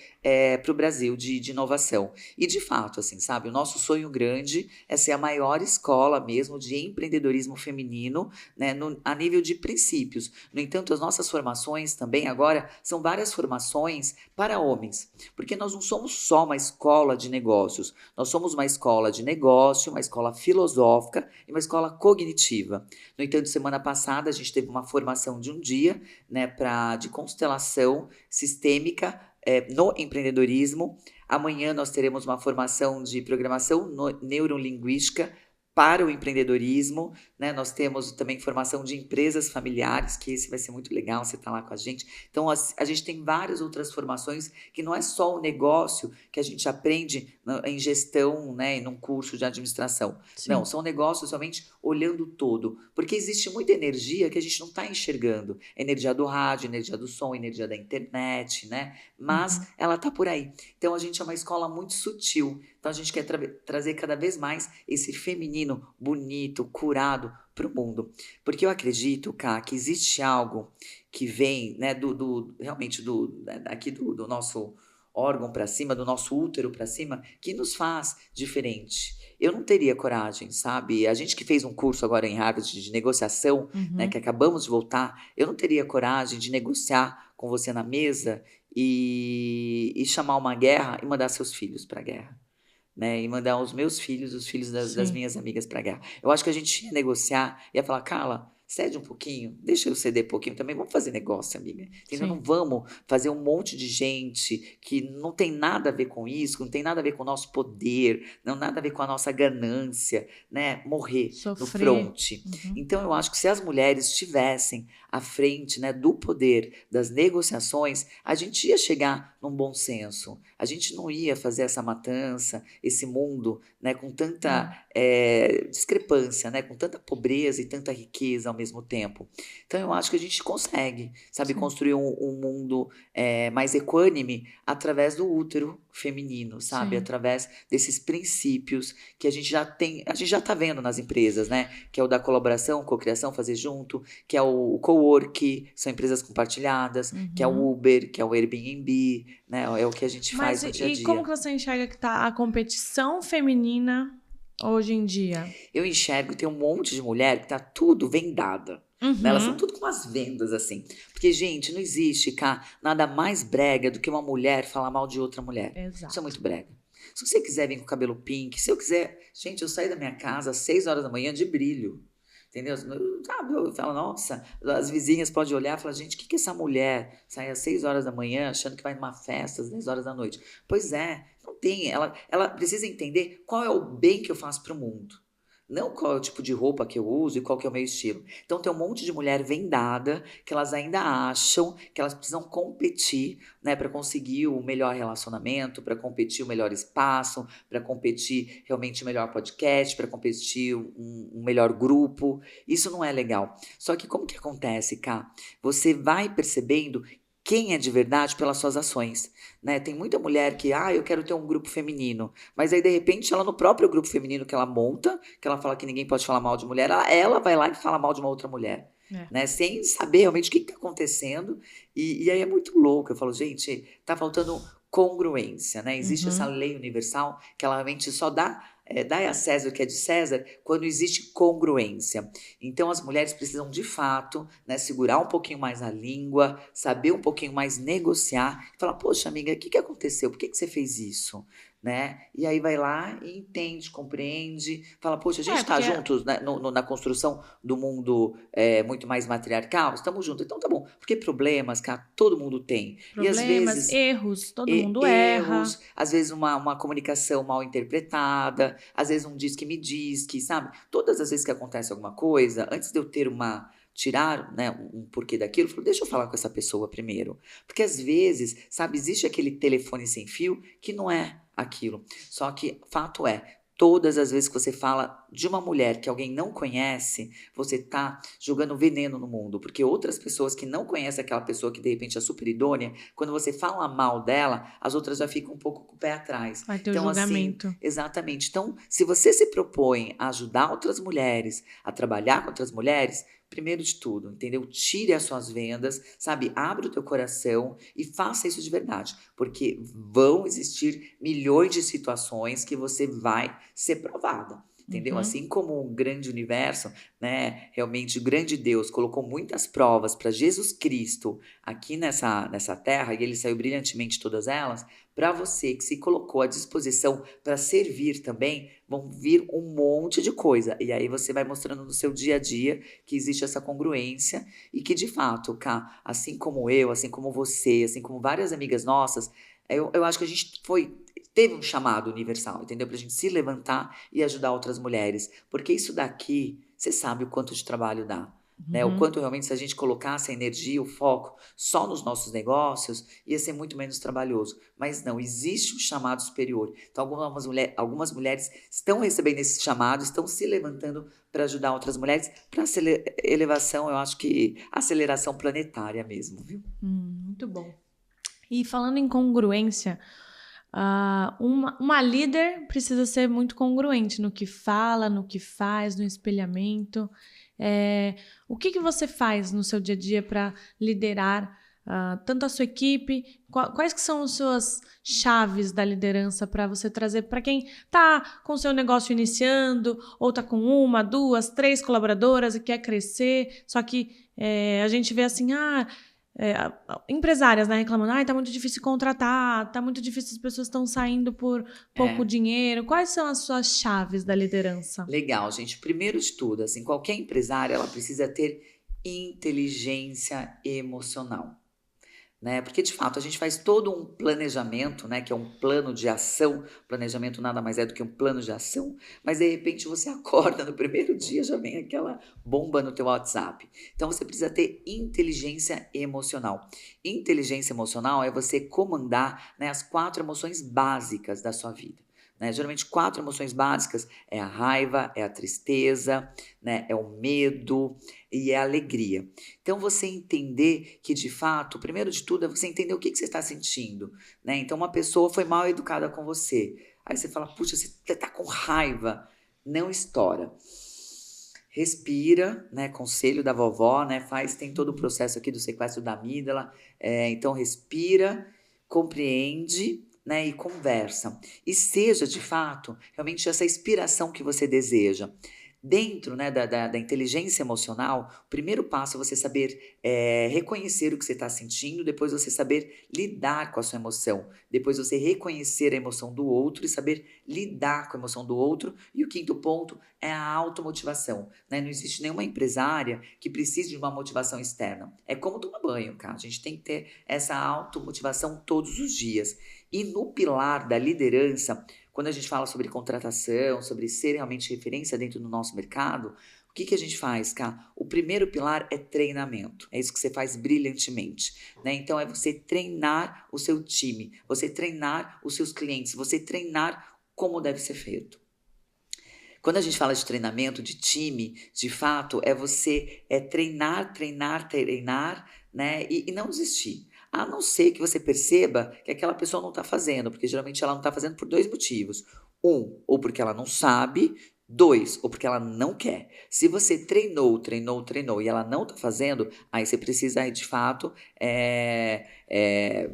para o Brasil de inovação. E, de fato, assim, sabe, o nosso sonho grande é ser a maior escola mesmo de empreendedorismo feminino, né, a nível de princípios. No entanto, as nossas formações também agora são várias formações para homens, porque nós não somos só uma escola de negócios, nós somos uma escola de negócio, uma escola filosófica e uma escola cognitiva. No entanto, semana passada a gente teve uma formação de um dia, né, de constelação sistêmica no empreendedorismo. Amanhã nós teremos uma formação de programação neurolinguística para o empreendedorismo, né? Nós temos também formação de empresas familiares, que esse vai ser muito legal, você está lá com a gente. Então, a gente tem várias outras formações que não é só o negócio que a gente aprende em gestão, né, num curso de administração. Não, Sim. são negócios realmente olhando o todo, porque existe muita energia que a gente não está enxergando. Energia do rádio, energia do som, energia da internet, né? Mas Uhum. ela está por aí. Então, a gente é uma escola muito sutil. Então, a gente quer trazer cada vez mais esse feminino bonito, curado para o mundo. Porque eu acredito, Ká, que existe algo que vem, né, realmente aqui do nosso órgão para cima, do nosso útero para cima, que nos faz diferente. Eu não teria coragem, sabe? A gente que fez um curso agora em Harvard de negociação, né, que Uhum. acabamos de voltar, eu não teria coragem de negociar com você na mesa e chamar uma guerra e mandar seus filhos para a guerra, né? E mandar os meus filhos, os filhos das Sim. minhas amigas para a guerra. Eu acho que a gente ia negociar, ia falar, Carla, cede um pouquinho, deixa eu ceder um pouquinho também, vamos fazer negócio, amiga. Entendeu? Não Sim. vamos fazer um monte de gente que não tem nada a ver com isso, não tem nada a ver com o nosso poder, não nada a ver com a nossa ganância, né? Morrer no Sofrer. fronte. Uhum. Então eu acho que se as mulheres estivessem à frente, né, do poder das negociações, a gente ia chegar num bom senso. A gente não ia fazer essa matança, esse mundo, né, com tanta É. discrepância, né, com tanta pobreza e tanta riqueza ao mesmo tempo. Então eu acho que a gente consegue, sabe, Sim. construir um mundo mais equânime através do útero feminino, sabe, Sim. através desses princípios que a gente já tem, a gente já está vendo nas empresas, né, que é o da colaboração, cocriação, fazer junto, que é o cowork, são empresas compartilhadas, que é o Uhum. Uber, que é o Airbnb, né, é o que a gente Mas faz no dia a e como dia. que você enxerga que tá a competição feminina hoje em dia? Eu enxergo que tem um monte de mulher que tá tudo vendada. Né? Elas estão Uhum. tudo com umas vendas assim. Porque, gente, não existe, cá, nada mais brega do que uma mulher falar mal de outra mulher. Isso é Exato. muito brega. Se você quiser vir com o cabelo pink, se eu quiser. Gente, eu saí da minha casa às 6 horas da manhã de brilho. Entendeu? Sabe, eu falo, nossa, as vizinhas podem olhar e falar, gente, o que essa mulher sai às 6 horas da manhã achando que vai numa festa às 10 horas da noite? Pois é, não ela precisa entender qual é o bem que eu faço para o mundo. Não qual é o tipo de roupa que eu uso e qual que é o meu estilo. Então tem um monte de mulher vendada que elas ainda acham que elas precisam competir, né, para conseguir o melhor relacionamento, para competir o melhor espaço, para competir realmente o melhor podcast, para competir um melhor grupo. Isso não é legal. Só que como que acontece, Cá? Você vai percebendo quem é de verdade pelas suas ações, né? Tem muita mulher que, eu quero ter um grupo feminino, mas aí de repente ela no próprio grupo feminino que ela monta, que ela fala que ninguém pode falar mal de mulher, ela vai lá e fala mal de uma outra mulher, né? Sem saber realmente o que está acontecendo, e aí é muito louco. Eu falo, gente, tá faltando congruência, né? Existe essa lei universal que ela realmente só dá a César o que é de César quando existe congruência. Então as mulheres precisam de fato, né, segurar um pouquinho mais a língua, saber um pouquinho mais negociar, falar, poxa amiga, o que aconteceu? Por que você fez isso? Né? E aí vai lá e entende, compreende, fala, poxa, a gente está juntos, né, na construção do mundo muito mais matriarcal, estamos juntos, então tá bom, porque problemas, cara, todo mundo tem. Problemas, e às vezes, erros, todo mundo erra. Às vezes uma comunicação mal interpretada, às vezes um diz que me diz que, sabe? Todas as vezes que acontece alguma coisa, antes de eu ter tirar, né, um porquê daquilo, eu falo, deixa eu falar com essa pessoa primeiro. Porque às vezes, sabe, existe aquele telefone sem fio que não é aquilo. Só que fato é, todas as vezes que você fala de uma mulher que alguém não conhece, você tá jogando veneno no mundo, porque outras pessoas que não conhecem aquela pessoa que de repente é super idônea, quando você fala mal dela, as outras já ficam um pouco com o pé atrás. Vai ter então, julgamento. Assim, exatamente. Então, se você se propõe a ajudar outras mulheres, a trabalhar com outras mulheres, primeiro de tudo, entendeu? Tire as suas vendas, sabe? Abre o teu coração e faça isso de verdade, porque vão existir milhões de situações que você vai ser provada. Entendeu? Assim como o grande universo, né? Realmente o grande Deus colocou muitas provas para Jesus Cristo aqui nessa terra, e ele saiu brilhantemente todas elas, para você que se colocou à disposição para servir também, vão vir um monte de coisa. E aí você vai mostrando no seu dia a dia que existe essa congruência e que de fato, Cá, assim como eu, assim como você, assim como várias amigas nossas, eu acho que a gente teve um chamado universal, entendeu? Pra gente se levantar e ajudar outras mulheres. Porque isso daqui, você sabe o quanto de trabalho dá. Né? O quanto realmente, se a gente colocasse a energia, o foco só nos nossos negócios, ia ser muito menos trabalhoso. Mas não, existe um chamado superior. Então, algumas mulheres estão recebendo esse chamado, estão se levantando para ajudar outras mulheres, para elevação, eu acho que aceleração planetária mesmo, viu? Muito bom. E falando em congruência, uma líder precisa ser muito congruente no que fala, no que faz, no espelhamento. O que você faz no seu dia a dia para liderar tanto a sua equipe? Quais que são as suas chaves da liderança para você trazer para quem está com o seu negócio iniciando ou está com 1, 2, 3 colaboradoras e quer crescer, só que a gente vê assim, empresárias, né, reclamando, tá muito difícil contratar, tá muito difícil, as pessoas estão saindo por pouco dinheiro. Quais são as suas chaves da liderança? Legal, gente. Primeiro de tudo, assim, qualquer empresária, ela precisa ter inteligência emocional. Né? Porque, de fato, a gente faz todo um planejamento, né? Que é um plano de ação. Planejamento nada mais é do que um plano de ação. Mas, de repente, você acorda no primeiro dia, já vem aquela bomba no teu WhatsApp. Então, você precisa ter inteligência emocional. Inteligência emocional é você comandar, né, as 4 emoções básicas da sua vida. Né? Geralmente 4 emoções básicas é a raiva, é a tristeza, né? É o medo e é a alegria. Então você entender que de fato, primeiro de tudo é você entender o que você está sentindo, né? Então uma pessoa foi mal educada com você, aí você fala, puxa, você está com raiva, não estoura. Respira, né? Conselho da vovó, né? Tem todo o processo aqui do sequestro da amígdala, então respira, compreende, né, e conversa. E seja, de fato, realmente essa inspiração que você deseja. Dentro, né, da inteligência emocional, o primeiro passo é você saber reconhecer o que você está sentindo, depois você saber lidar com a sua emoção, depois você reconhecer a emoção do outro e saber lidar com a emoção do outro. E o quinto ponto é a automotivação, né? Não existe nenhuma empresária que precise de uma motivação externa. É como tomar banho, cara. A gente tem que ter essa automotivação todos os dias. E no pilar da liderança, quando a gente fala sobre contratação, sobre ser realmente referência dentro do nosso mercado, o que a gente faz, cara? O primeiro pilar é treinamento. É isso que você faz brilhantemente, né? Então, é você treinar o seu time, você treinar os seus clientes, você treinar como deve ser feito. Quando a gente fala de treinamento de time, de fato, é você treinar, né? E não desistir. A não ser que você perceba que aquela pessoa não está fazendo, porque geralmente ela não está fazendo por 2 motivos. Ou porque ela não sabe, 2, ou porque ela não quer. Se você treinou e ela não está fazendo, aí você precisa, aí, de fato,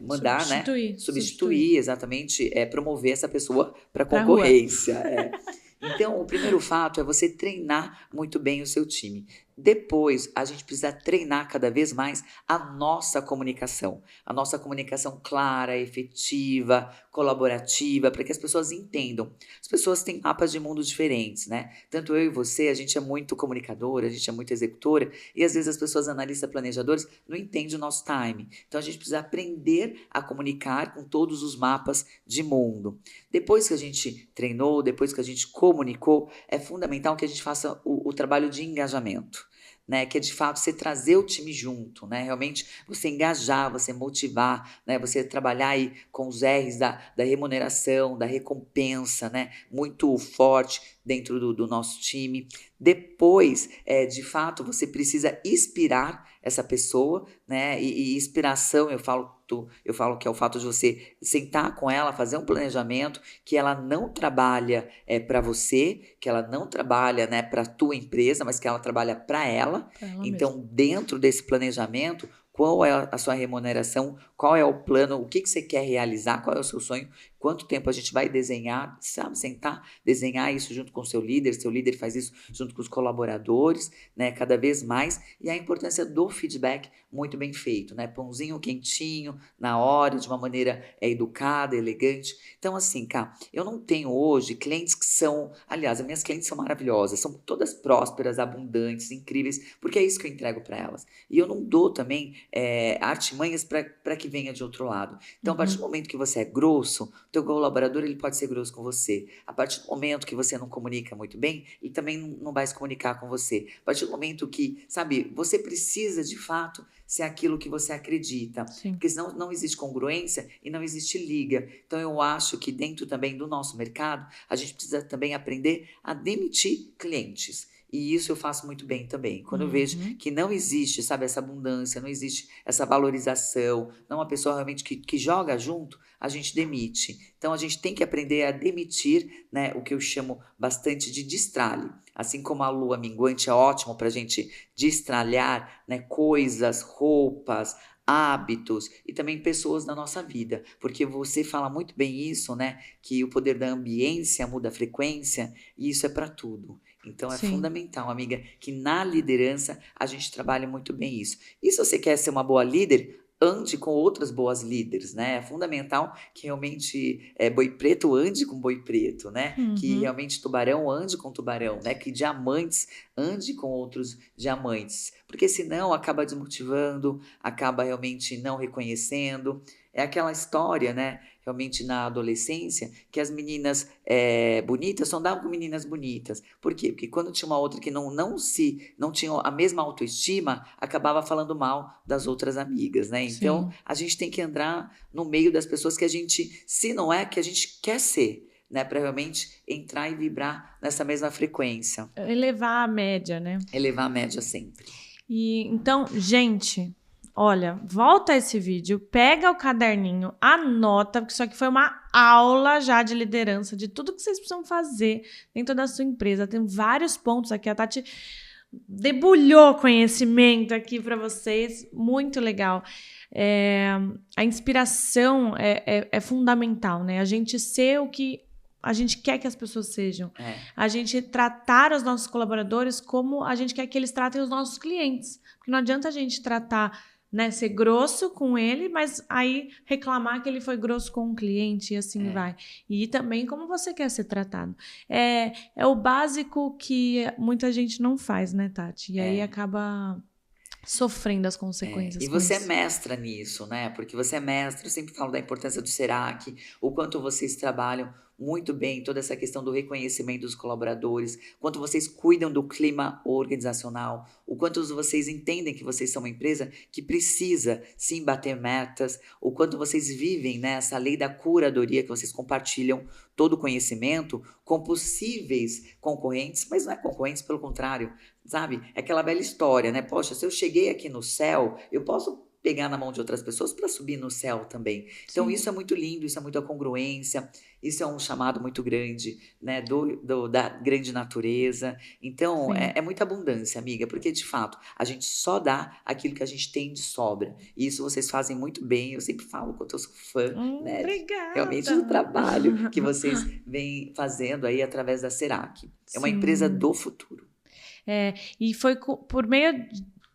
mandar, né? Substituir, exatamente, promover essa pessoa para concorrência. Então, o primeiro fato é você treinar muito bem o seu time. Depois, a gente precisa treinar cada vez mais a nossa comunicação clara, efetiva, colaborativa, para que as pessoas entendam. As pessoas têm mapas de mundo diferentes, né? Tanto eu e você, a gente é muito comunicadora, a gente é muito executora, e às vezes as pessoas analistas, planejadores, não entendem o nosso time. Então, a gente precisa aprender a comunicar com todos os mapas de mundo. Depois que a gente treinou, depois que a gente comunicou, é fundamental que a gente faça o trabalho de engajamento. Né, que é de fato você trazer o time junto, né, realmente você engajar, você motivar, né, você trabalhar aí com os R's da remuneração, da recompensa, né, muito forte dentro do nosso time. Depois, de fato, você precisa inspirar essa pessoa, né, e inspiração, eu falo que é o fato de você sentar com ela, fazer um planejamento que ela não trabalha para você, que ela não trabalha, né, para a tua empresa, mas que ela trabalha para ela. Então, mesmo. Dentro desse planejamento, qual é a sua remuneração, qual é o plano, o que você quer realizar, qual é o seu sonho, quanto tempo a gente vai desenhar, sabe, sentar, desenhar isso junto com o seu líder faz isso junto com os colaboradores, né, cada vez mais, e a importância do feedback muito bem feito, né, pãozinho quentinho, na hora, de uma maneira educada, elegante. Então, assim, cara, eu não tenho hoje clientes que são, aliás, as minhas clientes são maravilhosas, são todas prósperas, abundantes, incríveis, porque é isso que eu entrego para elas. E eu não dou também artimanhas para que venha de outro lado. Então, a partir do momento que você é grosso, o teu colaborador ele pode ser grosso com você. A partir do momento que você não comunica muito bem, ele também não vai se comunicar com você. A partir do momento que, sabe, você precisa de fato ser aquilo que você acredita. Sim. Porque senão não existe congruência e não existe liga. Então, eu acho que dentro também do nosso mercado, a gente precisa também aprender a demitir clientes. E isso eu faço muito bem também. Quando eu vejo que não existe, sabe, essa abundância, não existe essa valorização, não uma pessoa realmente que joga junto, a gente demite. Então, a gente tem que aprender a demitir, né, o que eu chamo bastante de destralhe. Assim como a lua minguante é ótimo para a gente destralhar, né, coisas, roupas, hábitos e também pessoas da nossa vida. Porque você fala muito bem isso, né, que o poder da ambiência muda a frequência e isso é para tudo. Então, é fundamental, amiga, que na liderança a gente trabalhe muito bem isso. E se você quer ser uma boa líder, ande com outras boas líderes, né? É fundamental que realmente boi preto ande com boi preto, né? Que realmente tubarão ande com tubarão, né? Que diamantes ande com outros diamantes. Porque senão acaba desmotivando, acaba realmente não reconhecendo. É aquela história, né? Realmente na adolescência, que as meninas bonitas só andavam com meninas bonitas. Por quê? Porque quando tinha uma outra que não tinha a mesma autoestima, acabava falando mal das outras amigas, né? Então, a gente tem que andar no meio das pessoas que a gente, se não é, que a gente quer ser, né? Para realmente entrar e vibrar nessa mesma frequência. Elevar a média, né? Elevar a média sempre. E então, gente... Olha, volta esse vídeo, pega o caderninho, anota, porque isso aqui foi uma aula já de liderança, de tudo que vocês precisam fazer dentro da sua empresa. Tem vários pontos aqui, a Tati debulhou conhecimento aqui para vocês, muito legal. A inspiração é fundamental, né? A gente ser o que a gente quer que as pessoas sejam. É. A gente tratar os nossos colaboradores como a gente quer que eles tratem os nossos clientes. Porque não adianta a gente tratar, né, ser grosso com ele, mas aí reclamar que ele foi grosso com o cliente e assim vai. E também como você quer ser tratado. É o básico que muita gente não faz, né, Tati? E aí acaba sofrendo as consequências E com você é isso. mestra nisso, né? Porque você é mestra, eu sempre falo da importância do Serac, o quanto vocês trabalham muito bem toda essa questão do reconhecimento dos colaboradores, quanto vocês cuidam do clima organizacional, o quanto vocês entendem que vocês são uma empresa que precisa sim bater metas, o quanto vocês vivem, né, essa lei da curadoria, que vocês compartilham todo o conhecimento com possíveis concorrentes, mas não é concorrentes, pelo contrário, sabe? É aquela velha história, né? Poxa, se eu cheguei aqui no céu, eu posso pegar na mão de outras pessoas para subir no céu também. Então, Sim. isso é muito lindo, isso é muita congruência, isso é um chamado muito grande, né? Da grande natureza. Então, Sim. é muita abundância, amiga, porque de fato a gente só dá aquilo que a gente tem de sobra. E isso vocês fazem muito bem. Eu sempre falo quanto eu sou fã, né? Realmente do Obrigada. trabalho que vocês vêm fazendo aí através da Serac. É uma empresa Sim. do futuro. E foi por meio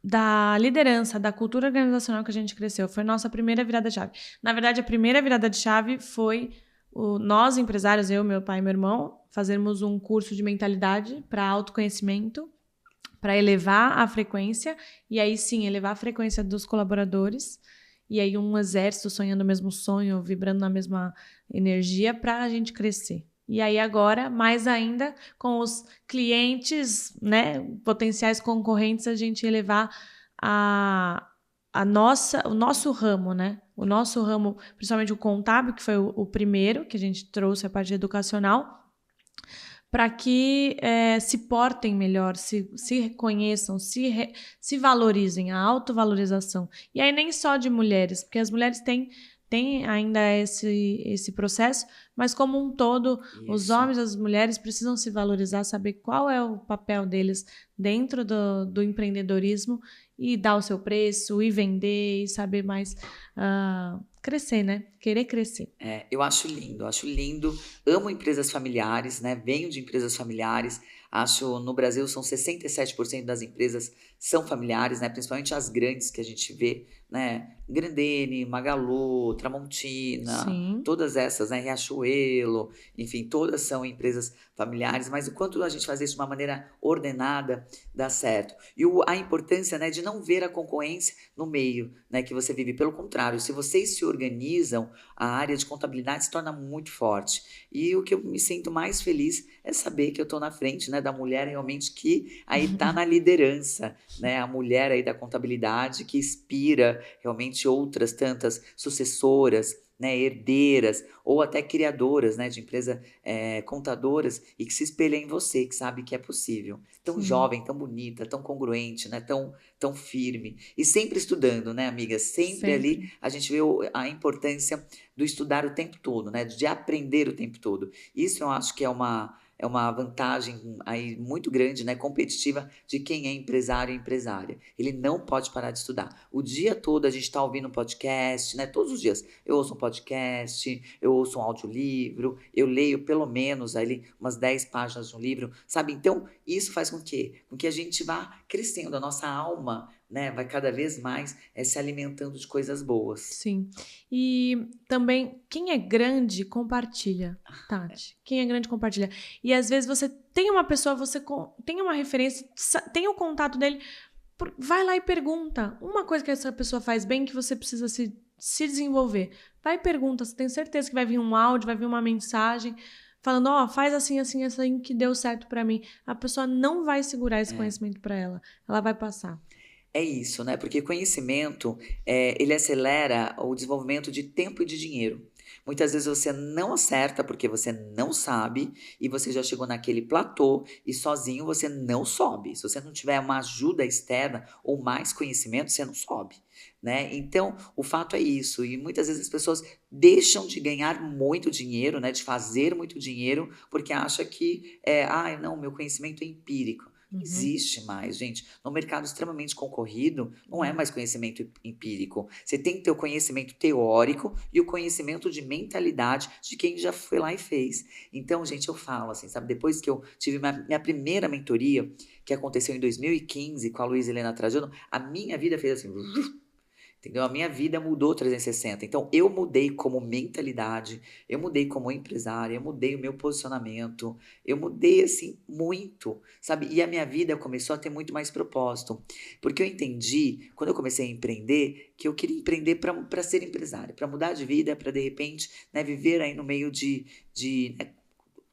da liderança, da cultura organizacional que a gente cresceu. Foi nossa primeira virada de chave. Na verdade, a primeira virada de chave foi nós, empresários, eu, meu pai e meu irmão, fazermos um curso de mentalidade para autoconhecimento, para elevar a frequência, e aí sim, elevar a frequência dos colaboradores, e aí um exército sonhando o mesmo sonho, vibrando na mesma energia, para a gente crescer. E aí agora, mais ainda, com os clientes, né, potenciais concorrentes, a gente elevar o nosso ramo, né? O nosso ramo, principalmente o contábil, que foi o primeiro que a gente trouxe a parte educacional, para que se portem melhor, se reconheçam, se valorizem, a autovalorização. E aí nem só de mulheres, porque as mulheres têm ainda esse processo, mas como um todo, os homens e as mulheres precisam se valorizar, saber qual é o papel deles dentro do empreendedorismo e dar o seu preço, e vender, e saber mais crescer, né? Querer crescer. Eu acho lindo, acho lindo. Amo empresas familiares, né? Venho de empresas familiares. Acho no Brasil são 67% das empresas são familiares, né? Principalmente as grandes que a gente vê, né? Grendene, Magalu, Tramontina, Sim. todas essas, né? Riachuelo, enfim, todas são empresas familiares, mas o quanto a gente faz isso de uma maneira ordenada dá certo. E a importância, né, de não ver a concorrência no meio, né, que você vive. Pelo contrário, se vocês se organizam, a área de contabilidade se torna muito forte. E o que eu me sinto mais feliz é saber que eu estou na frente, né, da mulher realmente que aí está na liderança, né, a mulher aí da contabilidade que inspira realmente outras tantas sucessoras, né, herdeiras ou até criadoras, né, de empresa, contadoras, e que se espelha em você, que sabe que é possível. Tão jovem, tão bonita, tão congruente, né, tão firme. E sempre estudando, né, amiga? Sempre ali a gente vê a importância do estudar o tempo todo, né, de aprender o tempo todo. Isso eu acho que é uma vantagem aí muito grande, né, competitiva de quem é empresário e empresária. Ele não pode parar de estudar. O dia todo a gente está ouvindo um podcast, né, todos os dias. Eu ouço um podcast, eu ouço um audiolivro, eu leio pelo menos ali umas 10 páginas de um livro, sabe? Então, isso faz com que a gente vá crescendo, a nossa alma, né, vai cada vez mais se alimentando de coisas boas. Sim. E também, quem é grande, compartilha, Tati. Quem é grande, compartilha. E às vezes você tem uma pessoa, você tem uma referência, tem o contato dele, vai lá e pergunta. Uma coisa que essa pessoa faz bem que você precisa se desenvolver. Vai e pergunta, você tem certeza que vai vir um áudio, vai vir uma mensagem falando, faz assim, assim, assim, que deu certo pra mim. A pessoa não vai segurar esse conhecimento pra ela. Ela vai passar. É isso, né? Porque conhecimento, ele acelera o desenvolvimento de tempo e de dinheiro. Muitas vezes você não acerta porque você não sabe e você já chegou naquele platô e sozinho você não sobe. Se você não tiver uma ajuda externa ou mais conhecimento, você não sobe, né? Então, o fato é isso. E muitas vezes as pessoas deixam de ganhar muito dinheiro, né? De fazer muito dinheiro porque acha que, não, meu conhecimento é empírico. Não existe mais, gente. No mercado extremamente concorrido, não é mais conhecimento empírico. Você tem que ter o conhecimento teórico e o conhecimento de mentalidade de quem já foi lá e fez. Então, gente, eu falo assim, sabe? Depois que eu tive minha primeira mentoria, que aconteceu em 2015 com a Luísa Helena Trajano, a minha vida fez assim... Entendeu? A minha vida mudou 360. Então, eu mudei como mentalidade, eu mudei como empresária, eu mudei o meu posicionamento, eu mudei, assim, muito, sabe? E a minha vida começou a ter muito mais propósito. Porque eu entendi, quando eu comecei a empreender, que eu queria empreender para ser empresária, para mudar de vida, para, de repente, né, viver aí no meio de né,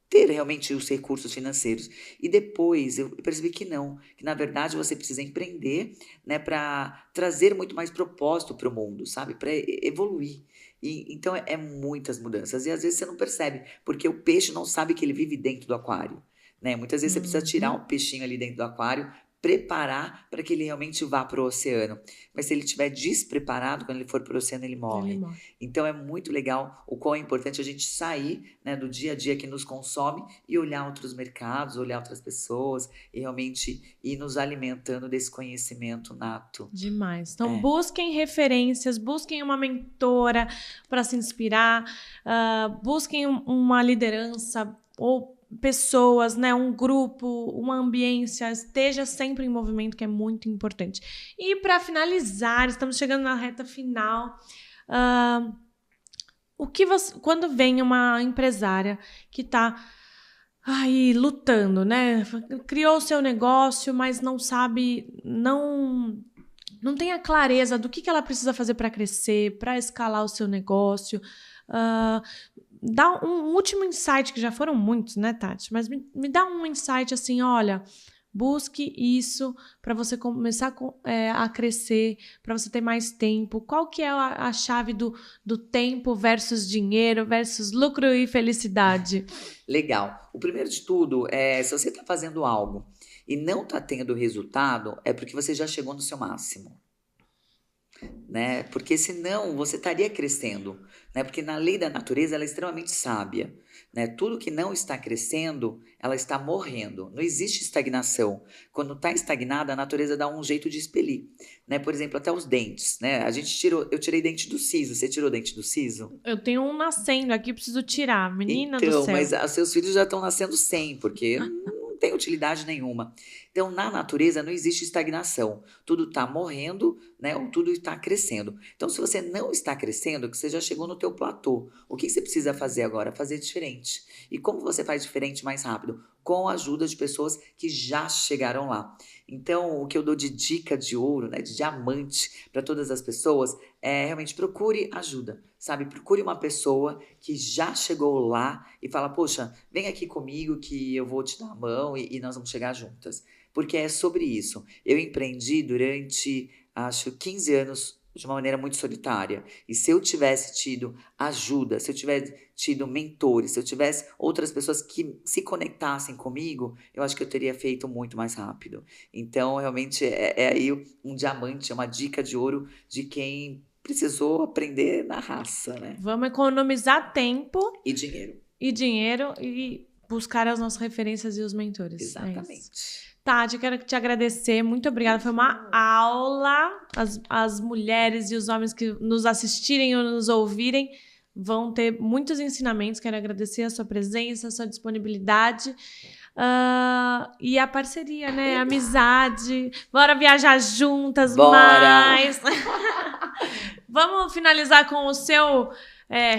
ter realmente os recursos financeiros. E depois eu percebi que não, que na verdade você precisa empreender, né, para trazer muito mais propósito para o mundo, sabe? Para evoluir. Então é muitas mudanças. E às vezes você não percebe, porque o peixe não sabe que ele vive dentro do aquário. Né? Muitas vezes você precisa tirar o peixinho ali dentro do aquário, preparar para que ele realmente vá para o oceano. Mas se ele estiver despreparado, quando ele for para o oceano, ele morre. Então é muito legal o quão é importante a gente sair, né, do dia a dia que nos consome e olhar outros mercados, olhar outras pessoas e realmente ir nos alimentando desse conhecimento nato. Demais. Então busquem referências, busquem uma mentora para se inspirar, busquem uma liderança ou pessoas, né, um grupo, uma ambiência, esteja sempre em movimento, que é muito importante. E para finalizar, estamos chegando na reta final. Quando vem uma empresária que está aí lutando, né, criou o seu negócio, mas não sabe, não tem a clareza do que ela precisa fazer para crescer, para escalar o seu negócio, dá um último insight, que já foram muitos, né, Tati? Mas me dá um insight assim, olha, busque isso para você começar a crescer, para você ter mais tempo. Qual que é a chave do tempo versus dinheiro, versus lucro e felicidade? Legal. O primeiro de tudo é, se você está fazendo algo e não está tendo resultado, é porque você já chegou no seu máximo. Né? Porque senão você estaria crescendo, né? Porque na lei da natureza ela é extremamente sábia, né? Tudo que não está crescendo, ela está morrendo. Não existe estagnação. Quando está estagnada, a natureza dá um jeito de expelir, né? Por exemplo, até os dentes, né? Eu tirei dente do siso. Você tirou dente do siso? Eu tenho um nascendo aqui, preciso tirar. Menina do Então, céu. mas os seus filhos já estão nascendo sem, porque não tem utilidade nenhuma. Então, na natureza não existe estagnação. Tudo está morrendo, né? Ou tudo está crescendo. Então, se você não está crescendo, que você já chegou no teu platô, o que você precisa fazer agora? Fazer diferente. E como você faz diferente mais rápido? Com a ajuda de pessoas que já chegaram lá. Então, o que eu dou de dica de ouro, né, de diamante para todas as pessoas é realmente procure ajuda, sabe? Procure uma pessoa que já chegou lá e fala, poxa, vem aqui comigo que eu vou te dar a mão e nós vamos chegar juntas. Porque é sobre isso. Eu empreendi durante, acho, 15 anos de uma maneira muito solitária. E se eu tivesse tido ajuda, se eu tivesse tido mentores, se eu tivesse outras pessoas que se conectassem comigo, eu acho que eu teria feito muito mais rápido. Então, realmente, é aí um diamante, é uma dica de ouro de quem precisou aprender na raça, né? Vamos economizar tempo e dinheiro e buscar as nossas referências e os mentores. Exatamente. Tati, eu quero te agradecer, muito obrigada, foi uma aula. As mulheres e os homens que nos assistirem ou nos ouvirem vão ter muitos ensinamentos. Quero agradecer a sua presença, a sua disponibilidade e a parceria, né? A amizade. Bora viajar juntas. Bora! Mais. Vamos finalizar com o seu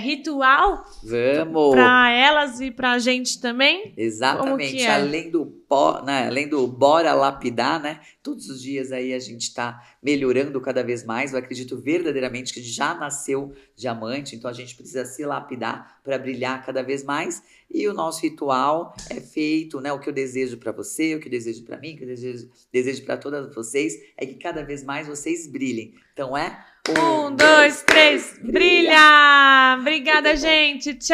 ritual? Vamos! Para elas e para a gente também? Exatamente. Além do bora lapidar, né? Todos os dias aí a gente está melhorando cada vez mais. Eu acredito verdadeiramente que já nasceu diamante, então a gente precisa se lapidar para brilhar cada vez mais. E o nosso ritual é feito, né? O que eu desejo para você, o que eu desejo para mim, o que eu desejo para todas vocês, é que cada vez mais vocês brilhem. Então 1, 2, 3, brilha! Obrigada, gente! Tchau!